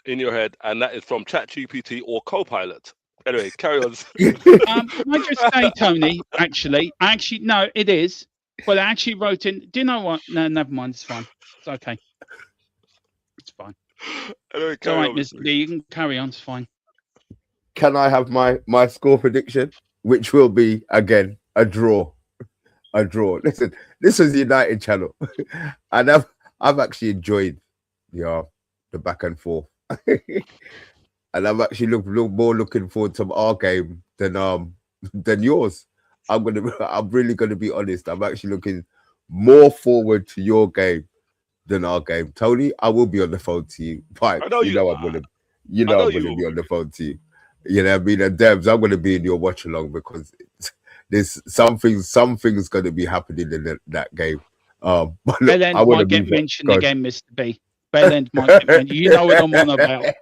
In your head, and that is from ChatGPT or Copilot. Anyway, carry on. Can I just say, Tony? Actually, no, it is. But I actually wrote in. Do you know what? No, never mind. It's fine. It's okay. It's fine. Anyway, It's all right, Mr. D. You can carry on. It's fine. Can I have my score prediction, which will be again a draw? A draw. Listen, this is the United channel, and I've actually enjoyed the back and forth, and I'm actually more looking forward to our game than yours. I'm really gonna be honest. I'm actually looking more forward to your game than our game. Tony, I will be on the phone to you. Fine. I'm gonna be on the phone to you. You know what I mean? And Debs, I'm gonna be in your watch along because there's something's gonna be happening in that game. But look, Bellend might get mentioned again, Mr. B. Bellend might get mentioned. You know what I'm on about.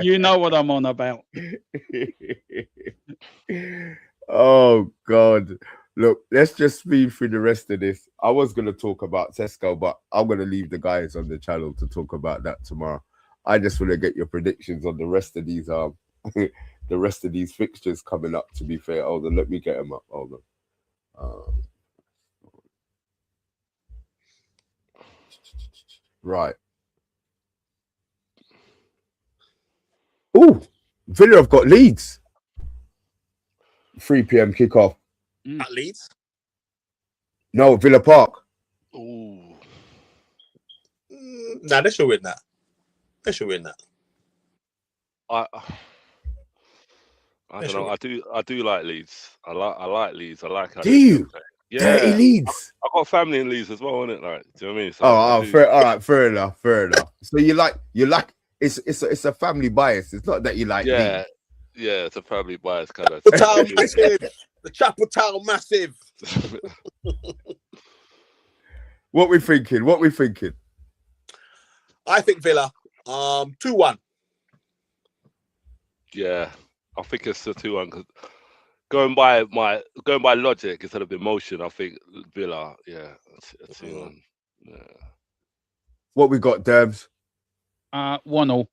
You know what I'm on about. Oh God. Look, let's just speed through the rest of this. I was gonna talk about Sesko, but I'm gonna leave the guys on the channel to talk about that tomorrow. I just want to get your predictions on the rest of these the rest of these fixtures coming up, to be fair. Hold on, let me get them up. Hold on. Right. Oh, Villa have got Leeds. 3 p.m. kickoff. At Leeds? No, Villa Park. Ooh. Nah, they should win that. They should win that. I don't know. I do like Leeds. I like Leeds. I like how do you? Yeah, Dirty Leeds. I got family in Leeds as well, innit? Like, do you know what I mean? So all right, fair enough. So you like it's a family bias. It's not that you like Leeds. Yeah, it's a family bias kind of. The Chapel Town massive. What we thinking? I think Villa 2-1. Yeah, I think it's a 2-1 because going by logic instead of emotion, I think Villa, a 2-1. Yeah. What we got, Derbs? 1-1.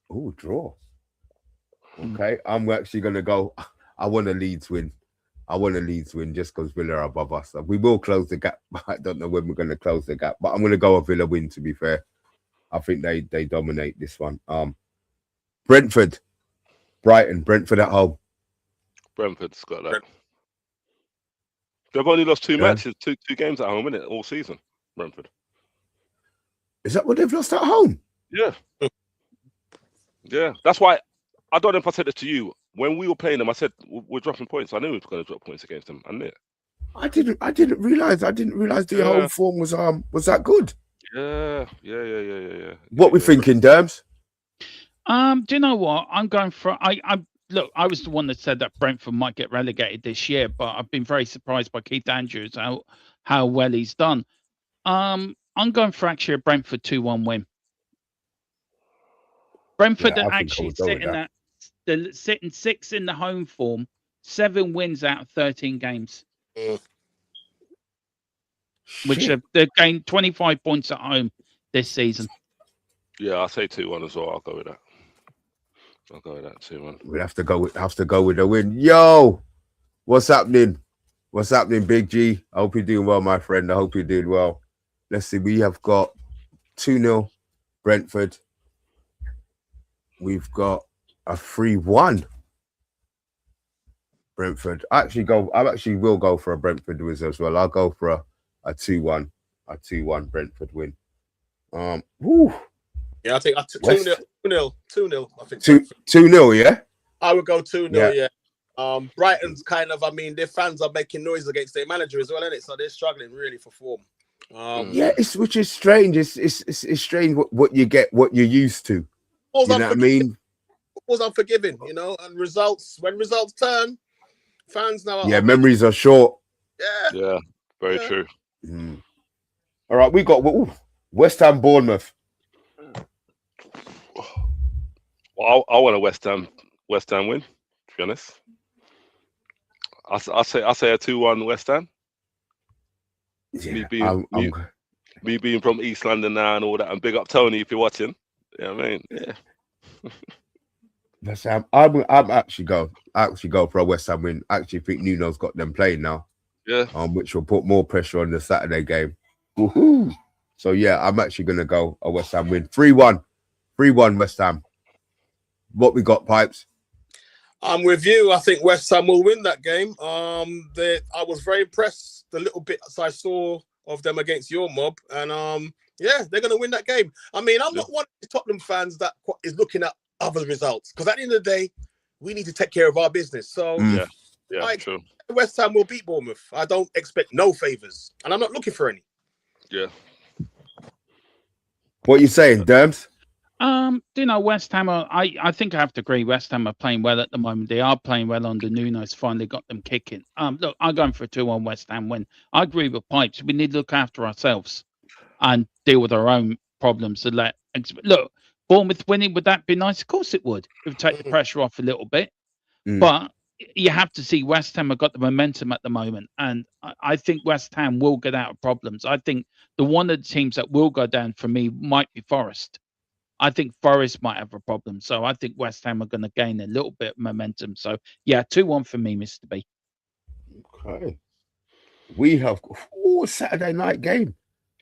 Oh, draw. Okay, I'm actually gonna go. I want a Leeds win. Just because Villa are above us. We will close the gap. I don't know when we're going to close the gap, but I'm going to go a Villa win, to be fair. I think they dominate this one. Brentford at home. Brentford's got that. They've only lost two matches, two games at home, innit? All season, Brentford. Is that what they've lost at home? Yeah. Yeah. That's why I don't know if I said it to you. When we were playing them, I said we're dropping points. I knew we were going to drop points against them. I knew it. I didn't realize the home form was that good. Yeah. What we thinking, Derbs? Do you know what? I'm going for look, I was the one that said that Brentford might get relegated this year, but I've been very surprised by Keith Andrews how well he's done. I'm going for actually a Brentford 2-1 win. Brentford are actually they're sitting 6 in the home form, 7 wins out of 13 games. Which they've gained 25 points at home this season. Yeah, I'll say 2-1 as well. I'll go with that. 2-1. We'll have to go with the win. Yo, what's happening? What's happening, Big G? I hope you're doing well, my friend. I hope you're doing well. Let's see. We have got 2-0 Brentford. We've got a 3-1 Brentford. I actually will go for a Brentford win as well. I'll go for a 2-1 Brentford win. Yeah, I think 2-0. 2-0. I think 2-0. Yeah, I would go 2-0. Yeah. Brighton's kind of. I mean, their fans are making noise against their manager as well, isn't it? So they're struggling really for form. Which is strange. It's strange what you get, what you're used to. You know what I mean? Was unforgiving, you know, and when results turn, fans now. Memories are short. Yeah, very true. All right, we got West Ham, Bournemouth. Well, I want a West Ham win. To be honest, I say a 2-1 West Ham. Yeah, Me being from East London now and all that, and big up Tony if you're watching. Yeah, I mean, yeah. West Ham. I'm actually go for a West Ham win. I actually think Nuno's got them playing now. Yeah. Which will put more pressure on the Saturday game. Woohoo! So yeah, I'm actually gonna go a West Ham win. 3-1. 3-1 West Ham. What we got, Pipes? I'm with you. I think West Ham will win that game. I was very impressed the little bits I saw of them against your mob, and yeah, they're going to win that game. I mean, I'm not one of the Tottenham fans that is looking at other results, because at the end of the day, we need to take care of our business. So true. West Ham will beat Bournemouth. I don't expect no favors, and I'm not looking for any. Yeah. What are you saying, Derms? West Ham I think I have to agree. West Ham are playing well at the moment. They are playing well under Nuno's finally got them kicking. Look, I'm going for a 2-1 West Ham win. I agree with Pipes. We need to look after ourselves and deal with our own problems. Look, Bournemouth winning, would that be nice? Of course it would. It would take the pressure off a little bit. But you have to see West Ham have got the momentum at the moment. And I think West Ham will get out of problems. I think the one of the teams that will go down for me might be Forest. I think Forest might have a problem. So I think West Ham are going to gain a little bit of momentum. So, yeah, 2-1 for me, Mr. B. Okay. We have Saturday night game.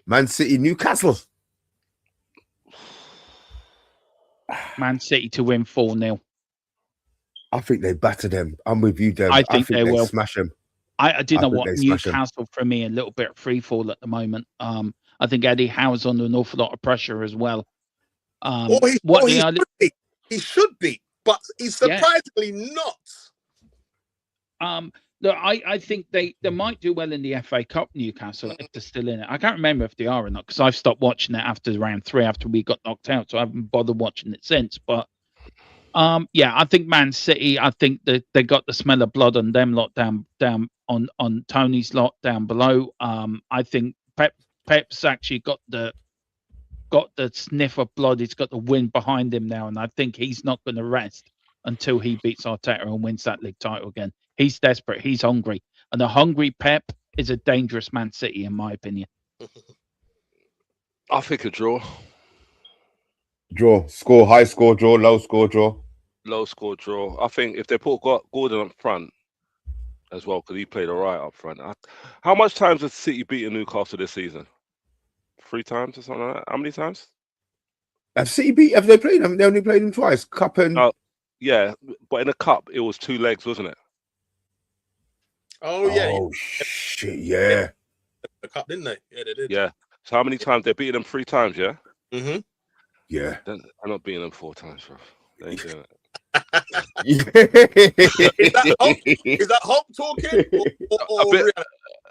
Man City, Newcastle. Man City to win 4-0. I think they batter them. I'm with you, Dev. I think they will smash them. I do know what Newcastle for me a little bit free fall at the moment. I think Eddie Howe's under an awful lot of pressure as well. He should be, but he's surprisingly not. Look, I think they might do well in the FA Cup, Newcastle, if they're still in it. I can't remember if they are or not, because I've stopped watching it after round 3, after we got knocked out, so I haven't bothered watching it since. But I think Man City, I think that they got the smell of blood on them lot down on Tony's lot down below. I think Pep's actually got the sniff of blood. He's got the wind behind him now, and I think he's not going to rest until he beats Arteta and wins that league title again. He's desperate. He's hungry, and a hungry Pep is a dangerous Man City, in my opinion. I think a draw. Draw. Score, high score draw, low score draw. Low score draw. I think if they put Gordon up front as well, because he played all right up front. How much times has City beaten Newcastle this season? 3 times or something like that? How many times? Have they played them? They only played them twice. Cup and... yeah, but in the cup, it was 2 legs, wasn't it? Oh, yeah. Oh, shit, yeah. The cup, didn't they? Yeah, they did. Yeah. So how many times? They beat them 3 times, yeah? Mm-hmm. Yeah. I'm not beating them 4 times, bro. They ain't doing it. Is that Hope talking?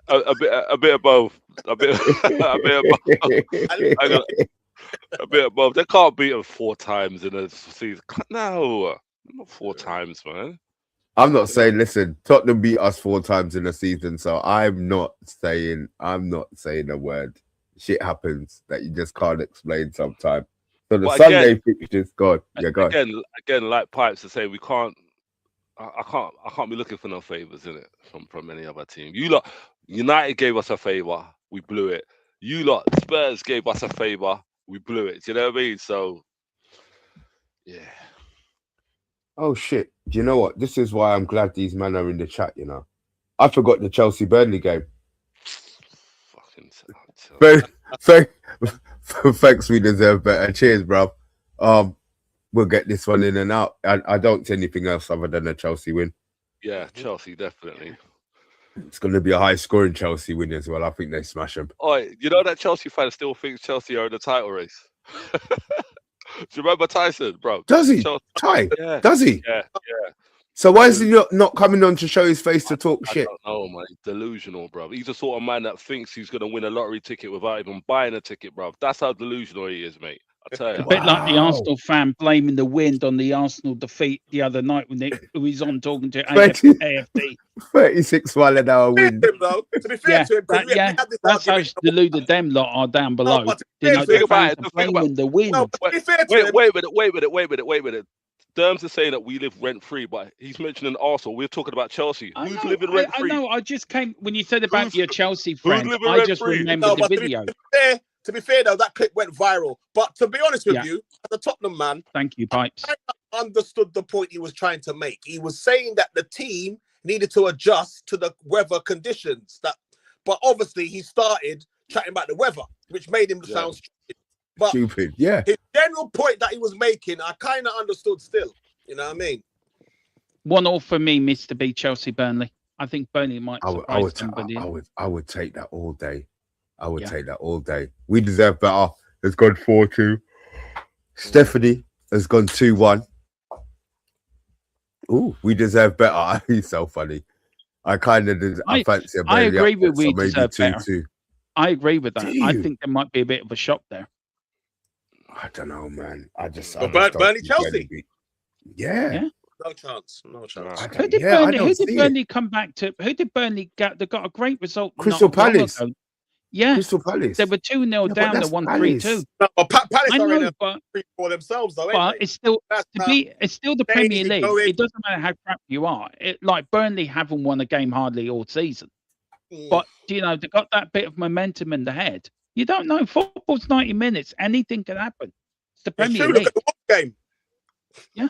A bit of both. A bit of both. They can't beat them 4 times in a season. No, not 4 times, man. I'm not saying. Listen, Tottenham beat us 4 times in a season, so I'm not saying a word. Shit happens that you just can't explain sometimes. So the Sunday fixtures, God, yeah, go again, like Pipes to say, we can't. I can't be looking for no favors in it from any other team. You lot, United gave us a favor, we blew it. You lot, Spurs gave us a favor, we blew it. Do you know what I mean? So, yeah. Oh shit! Do you know what? This is why I'm glad these men are in the chat. You know, I forgot the Chelsea Burnley game. Thanks, we deserve better. Cheers, bro. We'll get this one in and out. I don't see anything else other than a Chelsea win. Yeah, Chelsea definitely. It's going to be a high-scoring Chelsea win as well. I think they smash them. Oh, you know that Chelsea fan still thinks Chelsea are in the title race. Do you remember Tyson, bro? Does he? Chelsea. Yeah. Does he? Yeah. So why is he not coming on to show his face to talk shit? I don't know, man. He's delusional, bro. He's the sort of man that thinks he's going to win a lottery ticket without even buying a ticket, bro. That's how delusional he is, mate. I tell you. A bit like the Arsenal fan blaming the wind on the Arsenal defeat the other night when he was on talking to AFD. 36 mile an hour wind. To be fair to him, that's how deluded them lot are down below. The fans are blaming the wind. Wait a minute. Derms is saying that we live rent free, but he's mentioning Arsenal. We're talking about Chelsea. Who's living rent free? I know. I just came when you said about your Chelsea friend. I just remembered the video. To be fair though, that clip went viral. But to be honest with you, as a Tottenham man, thank you, Pipes. I understood the point he was trying to make. He was saying that the team needed to adjust to the weather conditions. But obviously he started chatting about the weather, which made him sound stupid. But his general point that he was making, I kind of understood still. You know what I mean? 1-1 for me, Mr. B, Chelsea, Burnley. I think Burnley might surprise somebody. I would take that all day. I would take that all day. We deserve better. It's gone 4-2. Stephanie has gone 2-1. Ooh, we deserve better. He's so funny. I kind of did. I fancy a I agree with we so deserve better. 2-2. I agree with that. I think there might be a bit of a shock there. I don't know, man. Burnley, Chelsea. Yeah. No chance. Who did Burnley come back to? Who did Burnley get? They got a great result. Crystal Palace. Yeah, Crystal Palace. They were 2-0 down. They won 3-2. No, Palace are in for themselves, though. But it's still it's still the Premier League. It doesn't matter how crap you are. Like Burnley haven't won a game hardly all season. But they got that bit of momentum in the head. You don't know. Football's 90 minutes. Anything can happen. It's the Premier League. Look at the game. Yeah.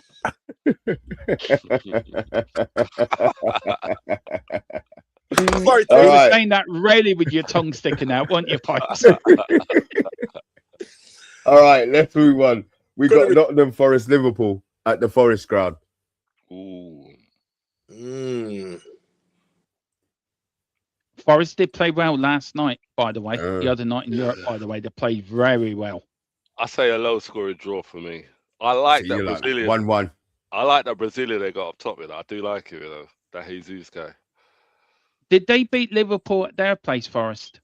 Sorry, you were saying that really with your tongue sticking out, weren't you, Pipes? All right, let's move on. We got Nottingham Forest, Liverpool at the Forest Ground. Ooh. Forest did play well last night, by the way. The other night in Europe, by the way, they played very well. I say a low-scoring draw for me. I like that Brazilian. 1-1. I like that Brazilian they got up top with. I do like it, that Jesus guy. Did they beat Liverpool at their place, Forest?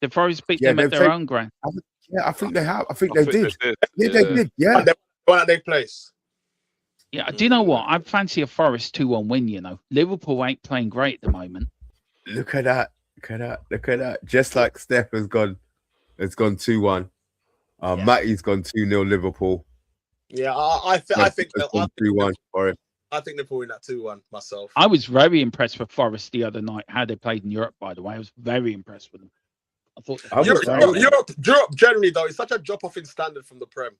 Did Forest beat them at their own ground? I think they have. I think they did. Yeah, they did. Yeah. They won at their place. Yeah, do you know what? I fancy a Forest 2-1 win, Liverpool ain't playing great at the moment. Look at that. Look at that. Just like Steph has gone 2-1. Matty's gone 2-0 Liverpool. Yeah, I think 2-1 Forest. I think they're pulling that 2-1 myself. I was very impressed with Forest the other night, how they played in Europe, by the way. I was very impressed with them. I thought Europe generally, though, it's such a drop-off in standard from the Prem.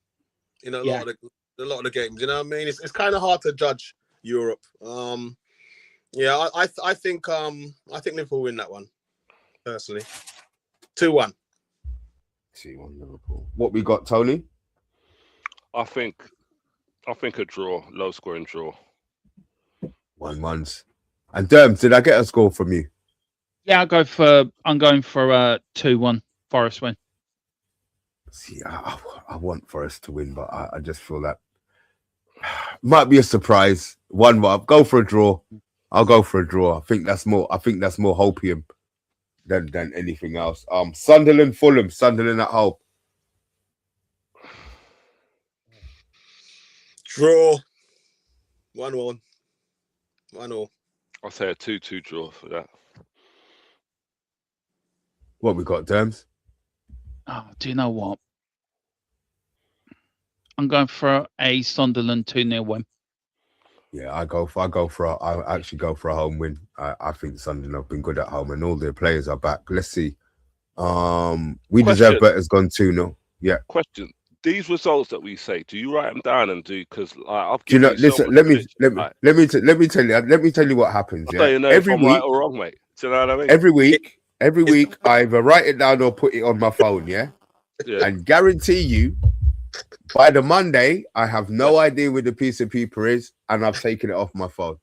A lot of the games. You know what I mean? It's kind of hard to judge Europe. I think Liverpool win that one, personally. 2-1. 2-1 Liverpool. What we got, Tony? I think a draw, low-scoring draw. 1-1s. And Derms, did I get a score from you? Yeah, I'm going for a 2-1 Forest win. See, I want Forest to win, but I just feel that might be a surprise. 1-1. I'll go for a draw. I'll go for a draw. I think that's more hopium than anything else. Sunderland, Fulham. Sunderland at home. Draw. 1-1. 1-0. I'll say a 2-2 draw for that. What we got, Derms? Oh, do you know what? I'm going for a Sunderland 2-0 win. Yeah, I actually go for a home win. I think Sunderland have been good at home and all their players are back. Let's see. Deserve better's gone 2-0. Yeah. Question. These results that we say, do you write them down and do? Because I've do you know? Listen, let me tell you what happens. Yeah, every week, right or wrong, mate. Do you know what I mean? Every week, I either write it down or put it on my phone. Yeah, and guarantee you, by the Monday, I have no idea where the piece of paper is, and I've taken it off my phone.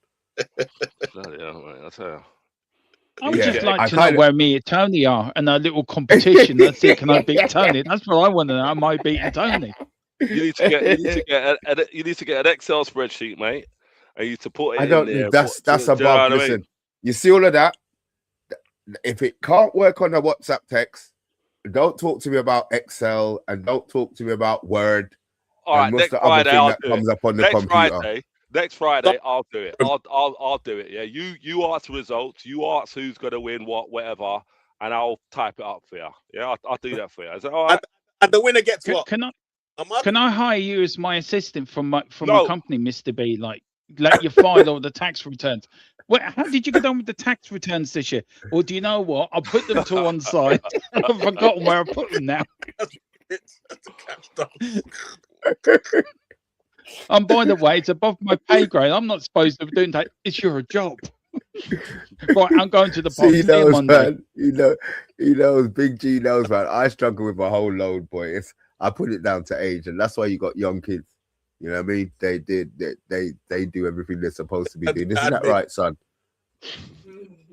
Bloody hell, mate! I tell you. I would just like to know where me and Tony are and our little competition. Let's see, can I beat Tony? That's what I want to know. Am I beating Tony? You need to get an Excel spreadsheet, mate. And you to put it. I don't. In there. That's above. Listen, I mean? You see all of that. If it can't work on a WhatsApp text, don't talk to me about Excel and don't talk to me about Word. All right, next Friday I'll do it. Up on the computer. Next Friday, I'll do it. I'll do it. Yeah, you ask results. You ask who's going to win whatever, and I'll type it up for you. Yeah, I'll do that for you. Is that all right? And the winner gets what? Can I hire you as my assistant from my company, Mr. B? Like let you file all the tax returns. How did you get on with the tax returns this year? Or do you know what? I put them to one side. I've forgotten where I put them now. And by the way, it's above my pay grade. I'm not supposed to be doing that. It's your job. Right, I'm going to the box. He knows, man. He knows. Big G knows, man. I struggle with my whole load, boy. I put it down to age, and that's why you got young kids. You know what I mean? They do everything they're supposed to be doing. Isn't that right, son?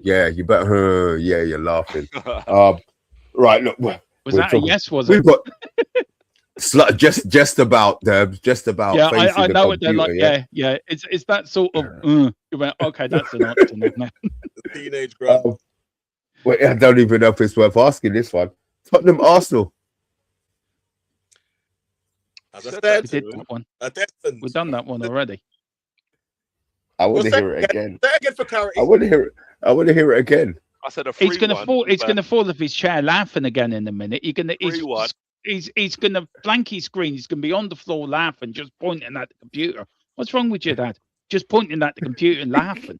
Yeah, you better. Yeah, you're laughing. Right, look. Was that a yes? Was we've it? Got just about just about. Yeah, I know what they're like. Yeah. It's that sort of. You went, okay, that's an option now. Teenage girl. Well, I don't even know if it's worth asking this one. Tottenham Arsenal. As I said, we did that one. We've done that one already. I want to hear it again. Say again for clarity. I want to hear it. I want to hear it again. I said He's going to fall. He's going to fall off his chair laughing again in a minute. He's going to. He's going to blank his screen. He's going to be on the floor laughing, just pointing at the computer. What's wrong with you, Dad? Just pointing at the computer and laughing.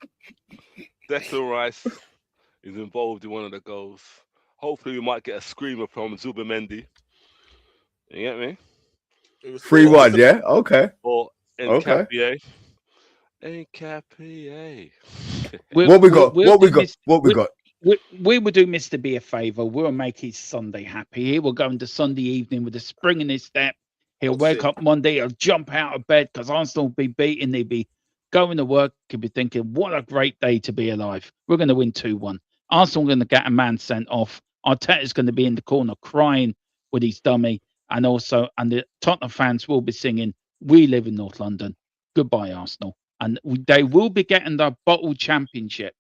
Declan Rice is involved in one of the goals. Hopefully, we might get a screamer from Zubimendi. You get me? 3-1, yeah? Okay. Or Nkapie. Nkapie. What we got? What we got? We will do Mr. B a favour. We'll make his Sunday happy. He will go into Sunday evening with a spring in his step. He'll wake up Monday. He'll jump out of bed because Arsenal will be beaten. He'll be going to work. He'll be thinking, what a great day to be alive. We're going to win 2-1. Arsenal are going to get a man sent off. Arteta's going to be in the corner crying with his dummy. And the Tottenham fans will be singing, "We live in North London. Goodbye, Arsenal." And they will be getting the bottle championship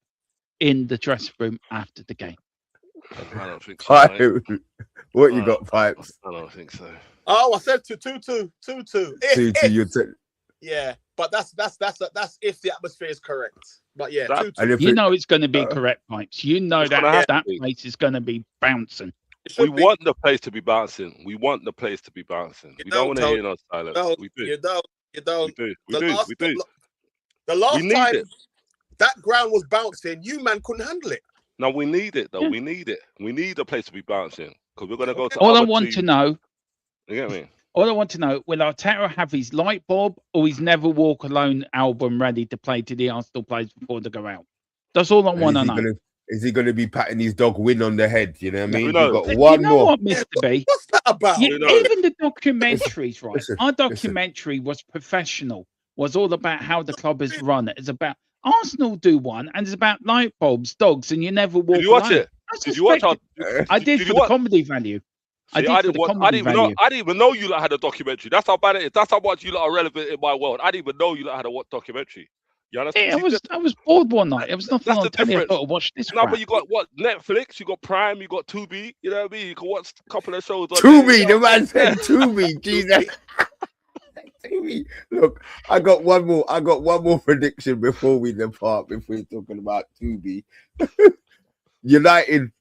in the dressing room after the game. I don't think so. What you got, Pipes? I don't think so. Oh, I said 2-2. 2-2. Yeah, but that's if the atmosphere is correct. But yeah, 2-2. You know it's going to be correct, Pipes. You know that place is going to be bouncing. We want the place to be bouncing. We want the place to be bouncing. We don't want to hear no silence. We do. You don't. We do. The last time that ground was bouncing, you man couldn't handle it. No, we need it though. Yeah. We need it. We need the place to be bouncing because we're going to go to. All I want to know. You get me? All I want to know: will Arteta have his light bulb or his Never Walk Alone album ready to play to the Arsenal players before they go out? That's all I want to know. Is he going to be patting his dog Win on the head? You know what I mean? No. We've got one more. What, Mr. B? What's that about? Even the documentaries, right? Our documentary was professional. Was all about how the club is run. It's about Arsenal do one, and it's about light bulbs, dogs, and you never walk. Did you watch it? Did you watch it? I did for the comedy value. I didn't even know you lot had a documentary. That's how bad it is. That's how much you lot are relevant in my world. I didn't even know you lot had a documentary. You understand? Yeah, I was bored one night. It was nothing on telly. I thought, watch this. No, but you got what? Netflix, you got Prime, you got Tubi. You know what I mean? You can watch a couple of shows. Tubi, the man said Tubi. Jesus. Tubi. Look, I got one more prediction before we depart. If we're talking about Tubi, United.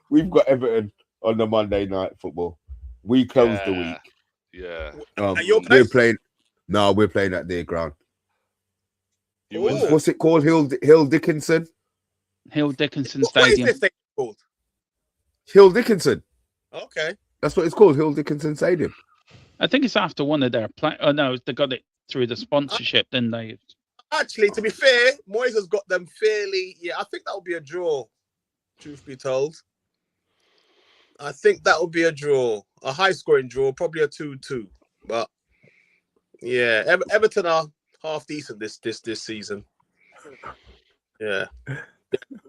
We've got Everton on the Monday night football. We close the week. Yeah. We're playing. No, we're playing at their ground. What's it called? Hill Dickinson? Hill Dickinson Stadium. What is this thing called? Hill Dickinson. Okay. That's what it's called, Hill Dickinson Stadium. I think it's after one of their oh no, they got it through the sponsorship, didn't they? Actually, to be fair, Moyes has got them fairly. Yeah, I think that will be a draw. Truth be told, I think that will be a draw, a high-scoring draw, probably a 2-2. But yeah, Everton are half decent this season. Yeah,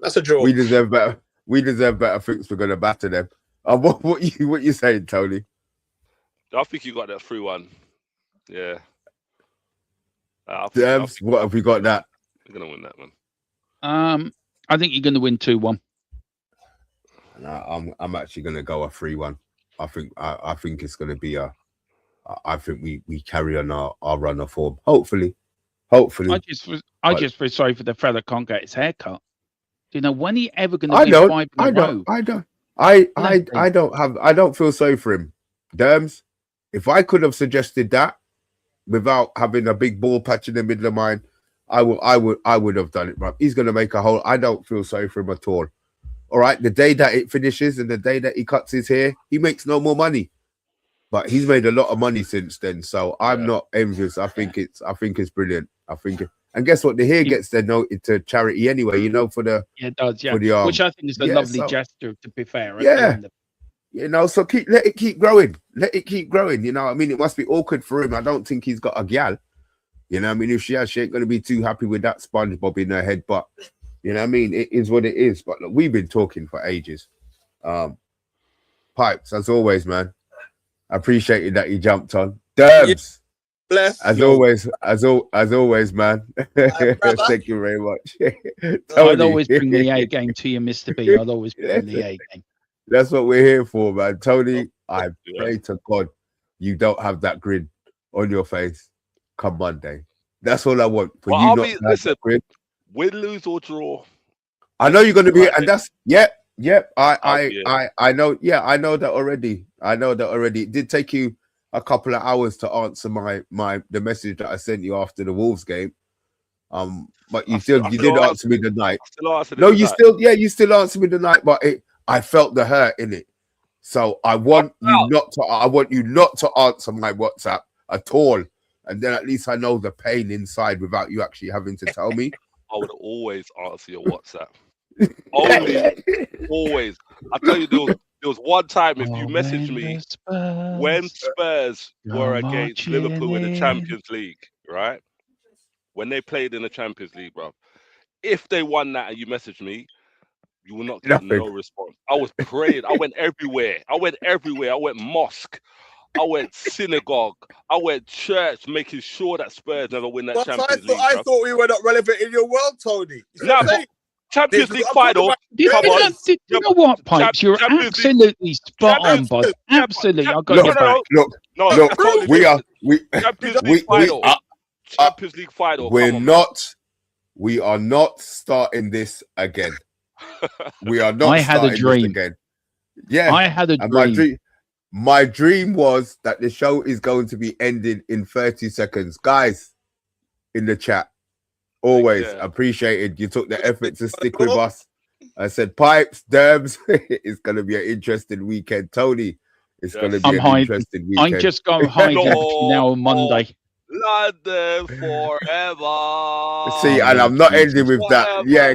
that's a draw. We deserve better. Thinks we're gonna batter them. What you saying, Tony? I think you got that 3-1. Yeah. What have we got that? You're gonna win that one. I think you're gonna win 2-1. No, I'm actually gonna go a 3-1. I think it's gonna be I think we carry on our run of form. Hopefully. I just feel sorry for the fella that can't get his hair cut. Do you know when he ever gonna be 5 in a row? I don't feel sorry for him. Derms, if I could have suggested that, without having a big ball patch in the middle of mine, I would have done it, bro. He's gonna make a hole. I don't feel sorry for him at all. All right, the day that it finishes and the day that he cuts his hair, he makes no more money. But he's made a lot of money since then, so I'm not envious. I think it's brilliant. And guess what? The hair gets donated to charity anyway. You know, for the it does, for the, which I think is a lovely gesture. To be fair, you know, so let it keep growing. Let it keep growing. You know, I mean, it must be awkward for him. I don't think he's got a gal. You know, I mean, if she has, she ain't gonna be too happy with that SpongeBob in her head. But you know, what I mean, it is what it is. But look, we've been talking for ages. Pipes, as always, man. I appreciated that you jumped on. Derbs, bless as you. always, as always, man. Thank you very much. I'd always bring the A game to you, Mr. B. I'd always bring the A game. That's what we're here for, man. Tony, I pray to God you don't have that grin on your face come Monday. That's all I want for you. Listen, win, lose or draw. I know you're going to be, and that's I know. Yeah, I know that already. It did take you a couple of hours to answer the message that I sent you after the Wolves game. But you did answer me tonight. You still answered me tonight. But I felt the hurt in it. So I want you not to answer my WhatsApp at all. And then at least I know the pain inside without you actually having to tell me. I would always answer your WhatsApp. Always. I tell you, there was one time if you messaged me when Spurs were against Liverpool in the Champions League, right? When they played in the Champions League, bro. If they won that and you messaged me, you will not get no response. I was praying. I went everywhere. I went mosque. I went synagogue. I went church, making sure that Spurs never win that Champions League. I thought we were not relevant in your world, Tony. No, but Champions League final. You know what, Pipes? You're absolutely spot on, bud. Absolutely. I've got your back. Look. Champions League final. We are not starting this again. We are not. I had a dream again. Yeah, I had a dream. My dream was that the show is going to be ending in 30 seconds. Guys, in the chat, always appreciated. You took the effort to stick with us. I said, Pipes, Derbs, it's going to be an interesting weekend. Tony, it's going to be an interesting weekend. I'm just going hide now on Monday. London forever. See, and I'm not ending with that. Yeah.